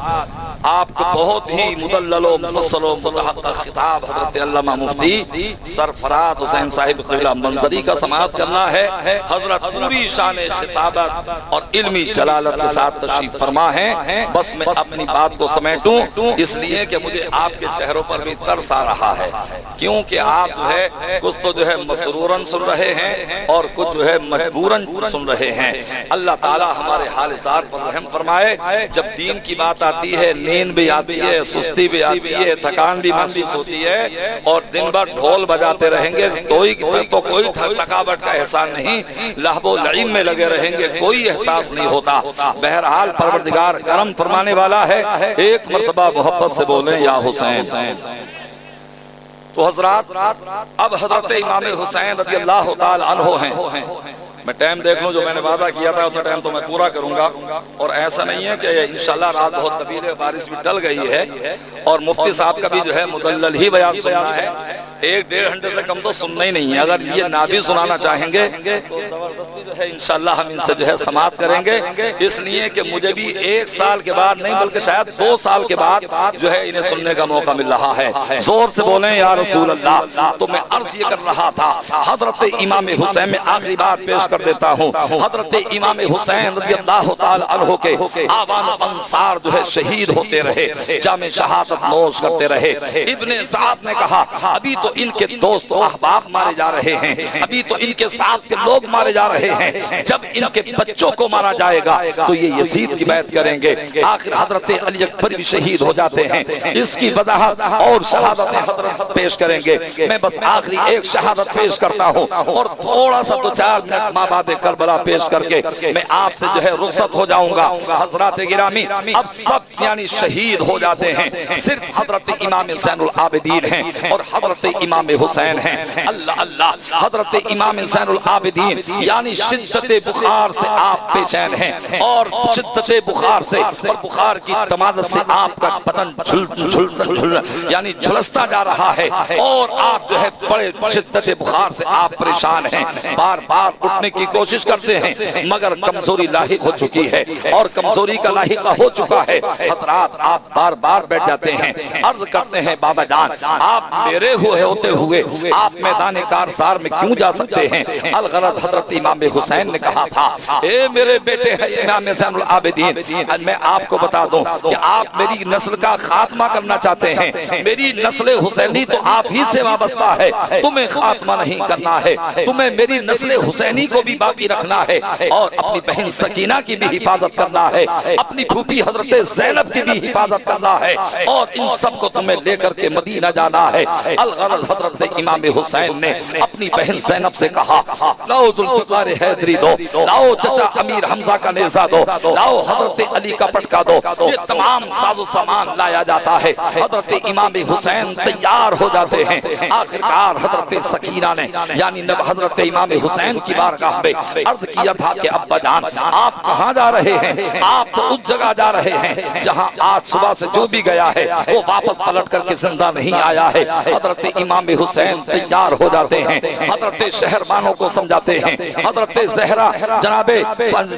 آپ کو بہت ہی مدلل و مفصل و متحقق خطاب حضرت علامہ مفتی سرفراز حسین صاحب قبلہ منظری کا سماعت کرنا ہے۔ حضرت پوری شان خطابت اور علمی جلالت کے ساتھ تشریف فرما ہے۔ بس میں اپنی بات کو سمیٹوں اس لیے کہ مجھے آپ کے چہروں پر بھی ترس آ رہا ہے، کیونکہ آپ جو ہے کچھ تو جو ہے مسروراً سن رہے ہیں اور کچھ جو ہے مجبوراً سن رہے ہیں۔ اللہ تعالی ہمارے حال زار پر رحم فرمائے۔ جب دین کی بات آتی ہے نیند بھی آتی ہے، سستی بھی آتی ہے، تھکان بھی محسوس ہوتی ہے اور دن بھر ڈھول بجاتے رہیں گے تو کوئی تھکاوٹ کا احساس نہیں، لہو و لعب میں لگے رہیں گے کوئی احساس نہیں ہوتا۔ بہرحال پروردگار کرم فرمانے والا ہے، ایک مرتبہ محبت سے بولیں یا حسین۔ تو حضرات اب حضرت امام حسین رضی اللہ تعالی عنہ ہیں۔ میں ٹائم دیکھ لوں جو میں نے وعدہ کیا تھا اتنا ٹائم تو میں پورا کروں گا، اور ایسا نہیں ہے کہ انشاءاللہ رات بہت طویل ہے، بارش بھی ڈل گئی ہے اور مفتی صاحب کا بھی جو ہے مدلل ہی بیان سننا ہے، 1-1.5 گھنٹے سے کم تو سننا ہی نہیں ہے۔ اگر یہ نہ بھی سنانا چاہیں گے تو زبردستی جو ہے انشاءاللہ ہم ان سے جو ہے سماعت کریں گے، اس لیے کہ مجھے بھی 1 سال کے بعد نہیں بلکہ شاید 2 سال کے بعد جو ہے انہیں سننے کا موقع مل رہا ہے۔ زور سے بولیں یا رسول اللہ۔ تو میں عرض یہ کر رہا تھا حضرت امام حسین میں آخری بات پیش کر دیتا ہوں۔ حضرت امام حسین رضی اللہ تعالی عنہ کے آوان و انصار جو ہے شہید ہوتے رہے، جام شہادت نوش کرتے رہے۔ ابن سعد نے کہا ابھی تو ان کے دوست و احباب مارے جا رہے ہیں، ابھی تو ان کے ساتھ کے لوگ مارے جا رہے ہیں، جب ان کے بچوں کو مارا جائے گا تو یہ یزید کی بیعت کریں گے۔ آخر حضرت علی اکبر بھی شہید ہو جاتے ہیں، اس کی وضاحت اور شہادت حضرت پیش کریں گے۔ میں بس آخری ایک شہادت پیش کرتا ہوں اور تھوڑا سا 2-4 منٹ مابعد کربلا پیش کر کے میں آپ سے جو ہے رخصت ہو جاؤں گا۔ حضرات گرامی اب سب یعنی شہید ہو جاتے ہیں، صرف حضرت امام زین العابدین ہیں اور حضرت امام حسین ہیں۔ اللہ اللہ، حضرت امام زین العابدین یعنی شدت بخار سے آپ بے چین ہیں، اور شدت بخار سے اور بخار کی تمادت سے آپ کا بدن یعنی جھلستا جا رہا ہے، اور آپ جو ہے بڑے شدت بخار سے آپ پریشان ہیں، بار بار اٹھنے کی کوشش کرتے ہیں مگر کمزوری لاحق ہو چکی ہے اور کمزوری کا لاحقہ ہو چکا ہے۔ حضرات آپ بار بار بیٹھ جاتے ہیں، عرض کرتے ہیں بابا جان آپ میرے ہوتے ہوئے آپ میدان کارزار میں کیوں جا سکتے ہیں؟ الغرض حضرت امام حسین نے کہا تھا اے میرے بیٹے امام زین العابدین، میں آپ کو بتا دوں کہ آپ میری نسل کا خاتمہ کرنا چاہتے ہیں، میری نسل حسینی تو آپ ہی سے وابستہ ہے، تمہیں خاتمہ نہیں کرنا ہے، تمہیں میری نسل حسینی کو بھی باقی رکھنا ہے اور اپنی بہن سکینہ کی بھی حفاظت کرنا ہے، اپنی پھوپھی حضرت زینب کی بھی حفاظت کرنا ہے، اور ان سب کو تمہیں لے کر کے مدینہ جانا ہے۔ الغرض حضرت امام حسین نے اپنی بہن زینب سے کہا لاؤ ذوالفقار حیدری دو، لاؤ چچا امیر حمزہ کا نیزہ دو، لاؤ حضرت علی کا پٹکا دو، یہ تمام ساز و سامان لایا جاتا ہے۔ حضرت امام حسین تیار ہو جاتے ہیں۔ آخرکار حضرت سکینہ نے یعنی حضرت امام حسین کی بارگاہ میں عرض کیا تھا کہ ابا جان آپ کہاں جا رہے ہیں؟ آپ تو اس جگہ جا رہے ہیں جہاں آج صبح سے جو بھی گیا ہے وہ واپس پلٹ کر کے زندہ نہیں آیا ہے۔ حضرت امام حسین تیار ہو جاتے ہیں، حضرت شہربانوں کو سمجھاتے ہیں، حضرت زہرا جناب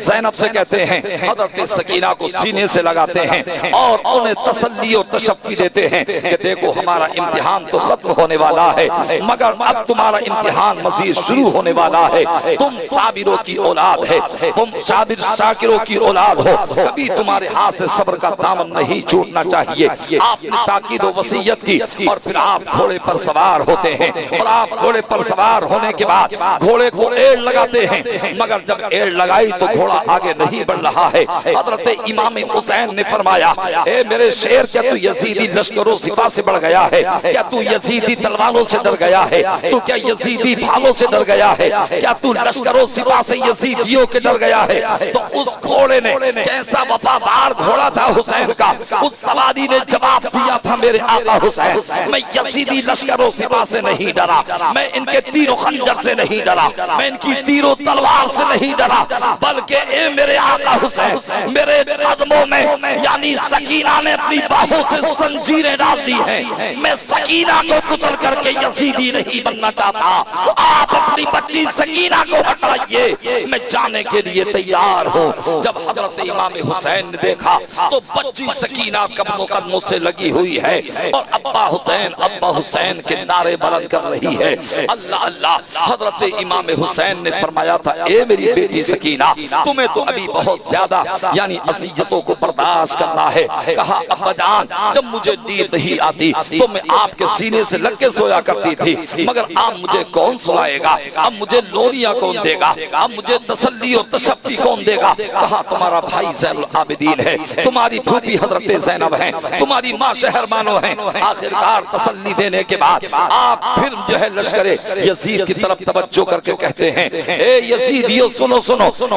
زینب سے کہتے ہیں، حضرت سکینہ کو سینے سے لگاتے ہیں اور انہیں تسلی و تشفی دیتے ہیں کہ دیکھو ہمارا امتحان تو ختم ہونے والا ہے مگر اب تمہارا امتحان مزید شروع ہونے والا ہے، تم صابروں کی اولاد ہے، تم صابر شاکروں کی اولاد ہو، کبھی تمہارے ہاتھ سے صبر کا دامن نہیں چھوٹنا چاہیے۔ آپ نے تاکید و وصیت کی اور پھر آپ گھوڑے پر سوار ہوتے ہیں، اور آپ گھوڑے پر سوار ہونے کے بعد گھوڑے کو ایڑ لگاتے ہیں مگر جب ایڑ لگائی تو گھوڑا آگے نہیں بڑھ رہا ہے۔ حضرت امام حسین نے فرمایا اے میرے شیر کیا تو یزیدی لشکر و سپاہ سے بڑھ گیا ہے؟ کیا تو یزیدی تلواروں سے ڈر گیا ہے؟ تو کیا یزیدی بھالوں سے ڈر گیا ہے؟ کیا تو لشکر و سپاہ سے یزیدیوں کے ڈر گیا ہے؟ تو اس گھوڑے نے کیسا وفادار گھوڑا تھا حسین کا، اس سواری نے جواب دیا تھا میرے آقا حسین میں یزیدی لشکر و سپاہ سے نہیں ڈرا، میں ان کے تیر و خنجر سے نہیں ڈرا، میں ان کی تیر و تلوار سے نہیں ڈرا، بلکہ اے میرے آقا حسین میرے قدموں میں یعنی سکینہ نے اپنی باہوں سے زنجیریں ڈال دی ہیں، میں سکینہ کو کچل کر کے یزیدی نہیں بننا چاہتا، آپ اپنی بچی سکینہ کو ہٹائیے، میں جانے کے لیے تیار ہوں۔ جب حضرت امام حسین نے دیکھا تو بچی سکینہ قدموں سے لگی ہوئی ہے اور ابا حسین کے نعرے بلند کر رہی ہے۔ اللہ اللہ، حضرت امام حسین نے فرمایا تھا اے میری بیٹی سکینہ تمہیں تو ابھی بہت زیادہ یعنی اذیتوں کو برداشت کرنا ہے۔ کہا ابا جان جب مجھے نیند نہیں آتی تو میں آپ کے سینے سے لگ کے سویا کرتی تھی مگر اب مجھے کون سلائے گا، اب مجھے لوریاں کون دے گا، اب مجھے تسلی اور تشفی کون دے گا؟ کہا تمہارا بھائی زین العابدین ہے، تمہاری پھوپھی حضرت زینب ہیں، تمہاری ماں شہربانو ہیں۔ آخرکار تسلی دینے کے بعد آپ پھر جو ہے لشکر یزید کی طرف توجہ کر کے کہتے ہیں اے یزیدیو سنو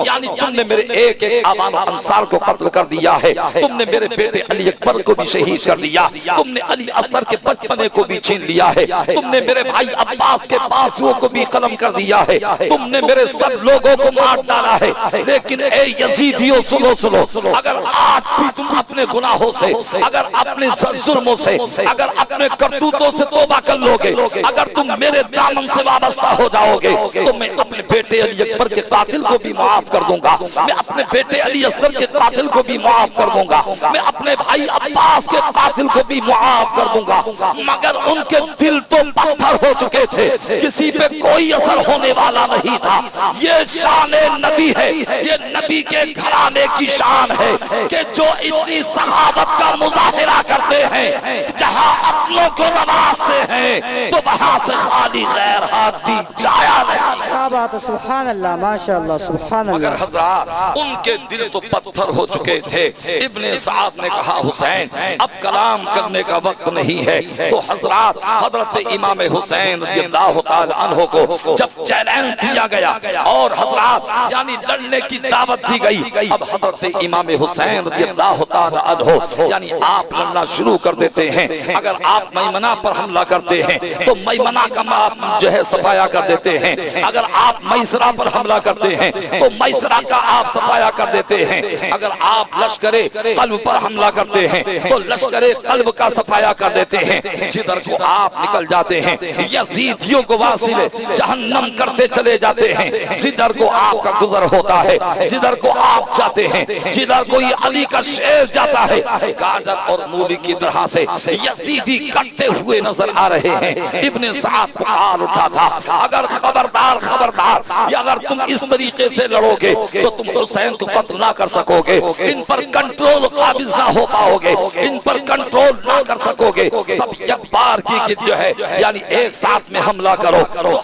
یعنی تم نے میرے ایک آبان و انصار کو قتل کر دیا ہے، تم نے میرے بیٹے علی اکبر کو بھی شہید کر دیا، تم نے علی اصغر کے بچپنے کو بھی چھین لیا ہے، تم نے میرے بھائی عباس کے بازوؤں کو بھی قلم کر دیا ہے، تم نے میرے سب لوگوں کو مار ڈالا ہے، لیکن اے یزیدیو سنو اگر آج بھی تم اپنے گناہوں سے، اگر اپنے ظلموں سے، اگر اپنے کرتوتوں سے توبہ کر لوگے، اگر تم میرے دامن سے وابستہ ہو جاؤ گے تو میں اپنے بیٹے علی اکبر کے قاتل کو بھی معاف کر دوں گا، میں اپنے بیٹے علی اصغر کے قاتل کو بھی معاف کر دوں گا، میں اپنے بھائی عباس کے قاتل کو بھی معاف کر دوں گا، مگر ان کے دل تو پتھر ہو چکے تھے، کسی پہ کوئی اثر ہونے والا نہیں تھا۔ یہ شان نبی ہے، یہ نبی کے گھرانے کی شان ہے کہ جو اتنی سخاوت کا مظاہرہ کرتے ہیں، جہاں اپنوں کو نوازتے ہیں تو وہاں سے خالی غیر ہاتھ بھی جایا نہیں۔ کیا بات ہے، سبحان اللہ، ماشاءاللہ، سبحان اللہ۔ مگر حضرات ان کے دل تو پتھر ہو چکے تھے۔ ابن سعد نے کہا حسین اب کلام کرنے کا وقت نہیں ہے، تو حضرات حضرت امام حسین رضی اللہ تعالی عنہ کو جب چیلنج دیا گیا اور حضرات یعنی لڑنے کی دعوت دی گئی، اب حضرت امام حسین رضی اللہ تعالی عنہ یعنی آپ لڑنے حملہ شروع کر دیتے ہیں. اگر آپ میمنہ پر حملہ کرتے ہیں تو میمنہ کا آپ جو ہے صفایا کر دیتے ہیں. اگر آپ میسرہ پر حملہ کرتے ہیں تو میسرہ کا آپ صفایا کر دیتے ہیں. اگر آپ لشکر قلب پر حملہ کرتے ہیں تو لشکر قلب کا صفایا کر دیتے ہیں. جدھر کو آپ نکل جاتے ہیں یزیدیوں کو واصل جہنم کرتے چلے جاتے ہیں. جدھر کو آپ کا گزر ہوتا ہے, جدھر کو آپ جاتے ہیں, جدھر کوئی علی کا شیر جاتا ہے, گاجر اور مولی کی طرح سے یزیدی کٹتے ہوئے نظر آ رہے ہیں. ابن سعد پکار اٹھا تھا, اگر خبردار خبردار, یا اگر تم اس طریقے سے لڑو گے تو تم حسین کو قتل نہ کر سکو گے, ان پر کنٹرول قابض نہ ہو پاؤ گے, ان پر کنٹرول نہ کر سکو گے. سب یک بار کی جو ہے یعنی ایک ساتھ میں حملہ کرو تو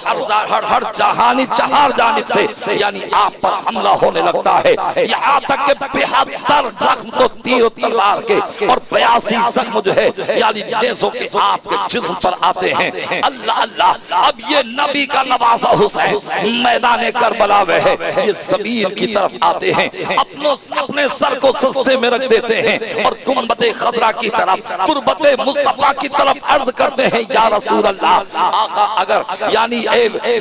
ہر جہانب چہار جانب سے یعنی آپ پر حملہ ہونے لگتا ہے. یہاں تک کہ 72 زخم تو تیر و تلوار کے اور 82 زخم جو ہے یعنی نیزوں کے آپ کے جسم پر آتے ہیں. اللہ اللہ, اب یہ نبی کا نوازا حسین میدان کربلا میں ہے, یہ زمین کی طرف آتے ہیں, اپنے سر کو سستے میں رکھ دیتے ہیں اور گنبد خضرا کی طرف تربت مصطفیٰ کی طرف عرض کرتے ہیں یا رسول اللہ آقا, اگر یعنی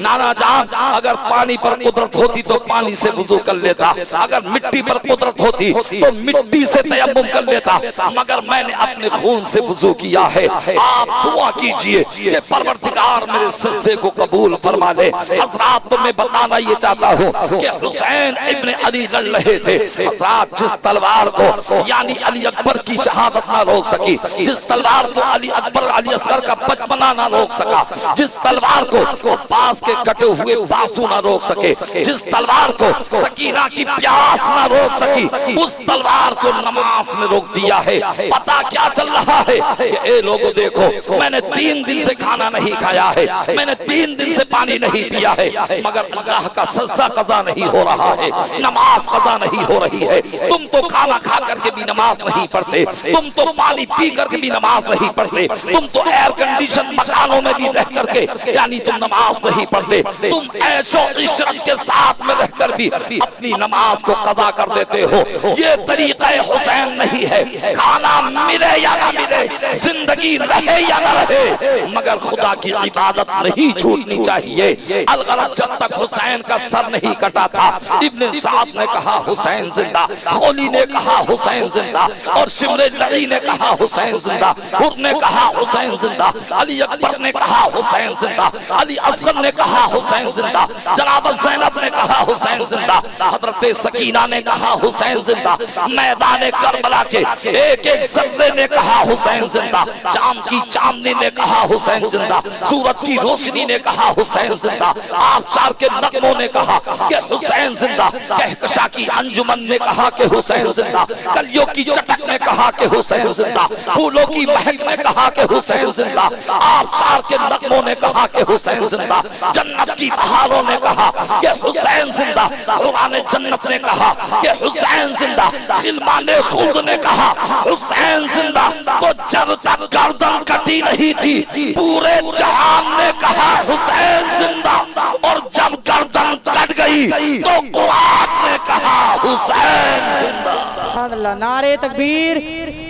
نانا جان اگر پانی پر قدرت ہوتی تو پانی سے وضو کر لیتا, اگر مٹی پر قدرت ہوتی تو مٹی سے تیمم کر لیتا, مگر میں نے اپنے خون سے وضو کیا ہے. آپ دعا کیجئے کہ پروردگار میرے سجدے کو قبول فرما لے. حضرات تو میں بتانا یہ چاہتا ہوں کہ حسین ابن علی لڑ رہے تھے. حضرات جس تلوار کو یعنی علی اکبر کی شہادت نہ روک سکی, جس تلوار کو علی اکبر علی اصغر کا بچپنا نہ روک سکا, جس تلوار کو پاس کے کٹے ہوئے بازو نہ روک سکے, جس تلوار کو سکینہ کی پیاس نہ روک سکی, اس تلوار کو نماز نے روک دیا ہے. پتہ کیا چل رہا ہے کہ اے لوگوں دیکھو, میں نے 3 دن سے کھانا نہیں کھایا ہے, میں نے 3 دن سے پانی نہیں پیا ہے, مگر اللہ کا سجدہ قضا نہیں ہو رہا ہے, نماز قضا نہیں ہو رہی ہے. تم تو کھانا کھا کر کے بھی نماز نہیں پڑھتے, تم تو پانی پی کر کے بھی نماز نہیں پڑھتے, تم تو ایئر کنڈیشن مکانوں میں بھی رہ کر کے یعنی تم نماز نہیں پڑھتے, تم عیش و عشرت کے ساتھ میں رہ کر بھی اپنی نماز کو قضا کر دیتے ہو. یہ طریقہ حسین نہیں ہے. کھانا ملے یا نہ ملے, زندگی رہے یا نہ رہے, مگر خدا کی عبادت نہیں چھوٹنی چاہیے. الغرض جب تک حسین کا سر نہیں کٹا تھا, ابن سعد نے کہا حسین زندہ, خولی نے کہا حسین زندہ, اور شمر لعی نے کہا حسین زندہ, حر نے کہا حسین زندہ, علی اکبر نے کہا حسین زندہ, علی اصغر نے کہا حسین زندہ, جناب زینب نے کہا حسین زندہ, حضرت سکینہ نے کہا حسین زندہ, میدان کربلا کے ایک ایک ذرے نے کہا حسین زندہ, شام کی چاندنی نے کہا حسین زندہ, سورج کی روشنی نے کہا حسین زندہ, آبشار کے نغموں نے کہا کہ حسین زندہ, کہکشاں کی انجمن نے کہا کہ حسین زندہ, کلیوں کی چٹک نے کہا کہ حسین زندہ, پھولوں کی مہک نے کہا کہ حسین زندہ, آبشار کے نغموں نے کہا کہ حسین زندہ, جنت کی بہاروں نے کہا کہ حسین زندہ, قرآن جنت نے کہا کہ حسین زندہ, خلبان خلد نے کہا حسین زندہ. تو جب تک گردن کٹی نہیں تھی پورے جہان نے کہا حسین زندہ, اور جب گردن کٹ گئی تو قرآن نے کہا حسین زندہ. سبحان اللہ. نعرہ تکبیر,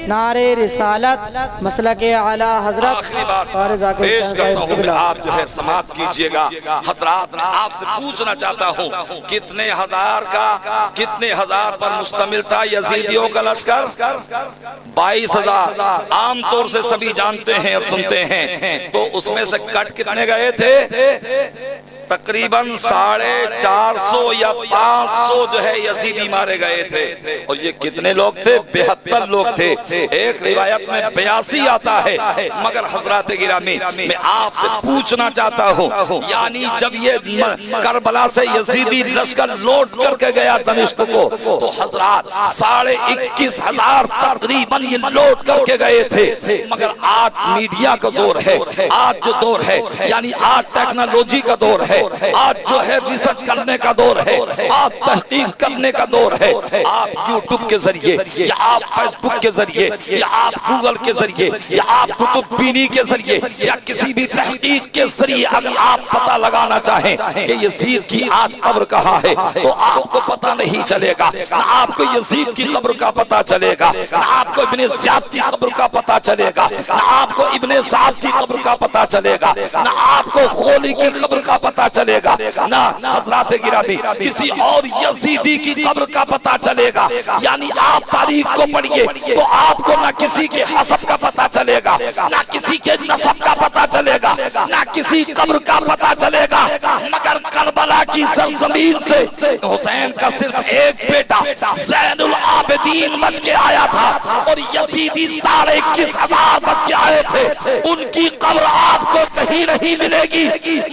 نعرہ رسالت, مسلک اعلی حضرت. آخری بات پیش کرتا ہوں, آپ جو ہے سماعت کیجئے گا. حضرات میں آپ سے پوچھنا چاہتا ہوں, کتنے ہزار پر مشتمل تھا یزیدیوں کا لشکر؟ 22,000. عام طور سے سبھی جانتے ہیں اور سنتے ہیں, تو اس میں سے کٹ کتنے گئے تھے؟ تقریباً 450 یا 500 جو ہے یزیدی مارے گئے تھے. اور یہ کتنے لوگ تھے؟ 72 لوگ تھے. ایک روایت میں 82 آتا ہے. مگر حضرات گرامی, میں آپ سے پوچھنا چاہتا ہوں, یعنی جب یہ کربلا سے یزیدی لشکر لوٹ کر کے گیا دمشق کو, تو حضرات 21,500 تقریباً یہ لوٹ کر کے گئے تھے. مگر آج میڈیا کا دور ہے, آج جو دور ہے یعنی آج ٹیکنالوجی کا دور ہے, ہے، آج جو ہے ریسرچ کرنے کا دور ہے، آج تحقیق کرنے کا دور ہے۔ آپ یوٹیوب کے ذریعے یا آپ فیس بک کے ذریعے یا آپ گوگل کے ذریعے یا آپ کتب بینی کے ذریعے یا کسی بھی تحقیق کے ذریعے اگر آپ پتہ لگانا چاہیں کہ یزید کی آج قبر کہاں ہے تو آپ کو پتہ نہیں چلے گا، نہ آپ کو یزید کی قبر کا پتہ چلے گا، نہ آپ کو ابن زیاد کی قبر کا پتہ چلے گا، نہ آپ کو ابن سعد کی قبر کا پتہ چلے گا، نہ آپ کو خولی کی قبر کا پتہ چلے گا، نہ حضرات گرامی کسی اور یزیدی کی قبر کا پتہ چلے گا۔ یعنی آپ تاریخ کو پڑھئے تو آپ کو نہ کسی کے حسب کا پتہ چلے گا، نہ کسی کے نسب کا پتہ چلے گا، نہ کسی قبر کا پتہ چلے گا، مگر کربلا کی سرزمین سے حسین کا صرف ایک بیٹا زین العابدین بچ کے آیا تھا اور یزیدی 21,500 بچ کے آئے تھے۔ ان کی قبر آپ کو کہیں نہیں ملے گی،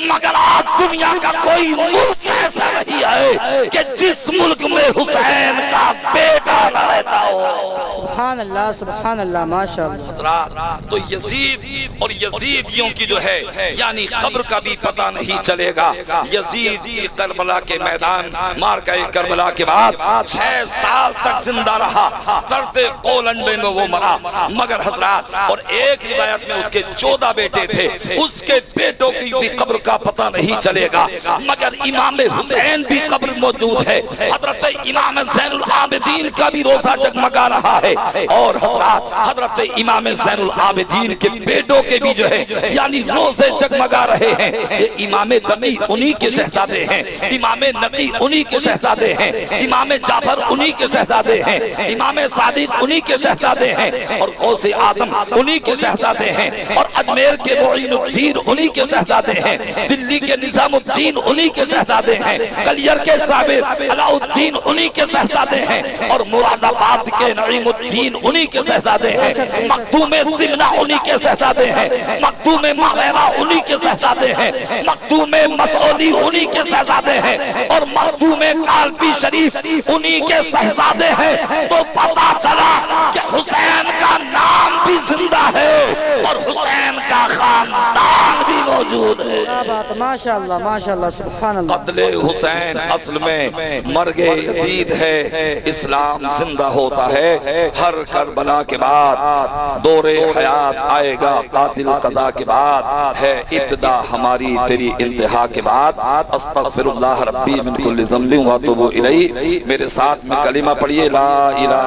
مگر آج دنیا کا کوئی ملک ایسا نہیں ہے کہ جس ملک میں حسین کا بیٹا نہ رہتا ہو۔ سبحان اللہ سبحان اللہ ماشاءاللہ۔ حضرات تو یزید اور یزیدیوں کی جو ہے یعنی قبر کا بھی پتہ نہیں چلے گا۔ یزید کی کربلا کے میدان مارکہ کربلا کے بعد 6 سال تک زندہ رہا، درد قولنڈے میں وہ مرا، مگر حضرات اور ایک روایت میں اس کے 14 بیٹے تھے، اس کے بیٹوں کی بھی قبر کا پتہ نہیں چلے گا، مگر امام حسین بھی قبر موجود ہے۔ حضرت امام زین العابدین کا بھی روزہ جگمگا رہا ہے اور حضرت امام زین العابدین کے بیٹوں کے بھی جو ہے یعنی روزے جگمگا رہے ہیں۔ یہ امام تقی انہی کے شہزادے ہیں، امام نقی انہی کے شہزادے ہیں، امام جعفر انہی کے شہزادے ہیں، امام صادق انہی کے شہزادے ہیں اور غوث اعظم انہی کے شہزادے ہیں اور اجمیر کے معین الدین انہی کے شہزادے ہیں، دلی کے نظام الدین انہی کے شہزادے ہیں، کلیر کے صابر علاء الدین انہی کے شہزادے ہیں اور مراد آباد کے نعیم الدین انہی کے شہزادے ہیں، مخدوم سمنہ انہی کے شہزادے ہیں، مخدوم مغیرہ انہی کے شہزادے ہیں، مخدوم مسعودی انہی کے شہزادے ہیں اور مخدوم کالپی شریف انہی کے شہزادے ہیں۔ تو پتا چلا کہ حسین کا نام بھی زندہ ہے اور حسین کا خاندان بھی موجود ہے۔ ماشاءاللہ ماشاءاللہ سبحان اللہ۔ قتل حسین اصل میں مرگ یزید ہے، اسلام زندہ ہوتا ہے۔ ہر کربلا کے بعد دور حیات آئے گا، قاتل قضا کے بعد ہے ابتدا ہماری تیری انتہا کے بعد۔ استغفر اللہ ربی من کل ذنب واتوب الیہ۔ میرے ساتھ میں کلمہ پڑھیے لا الہ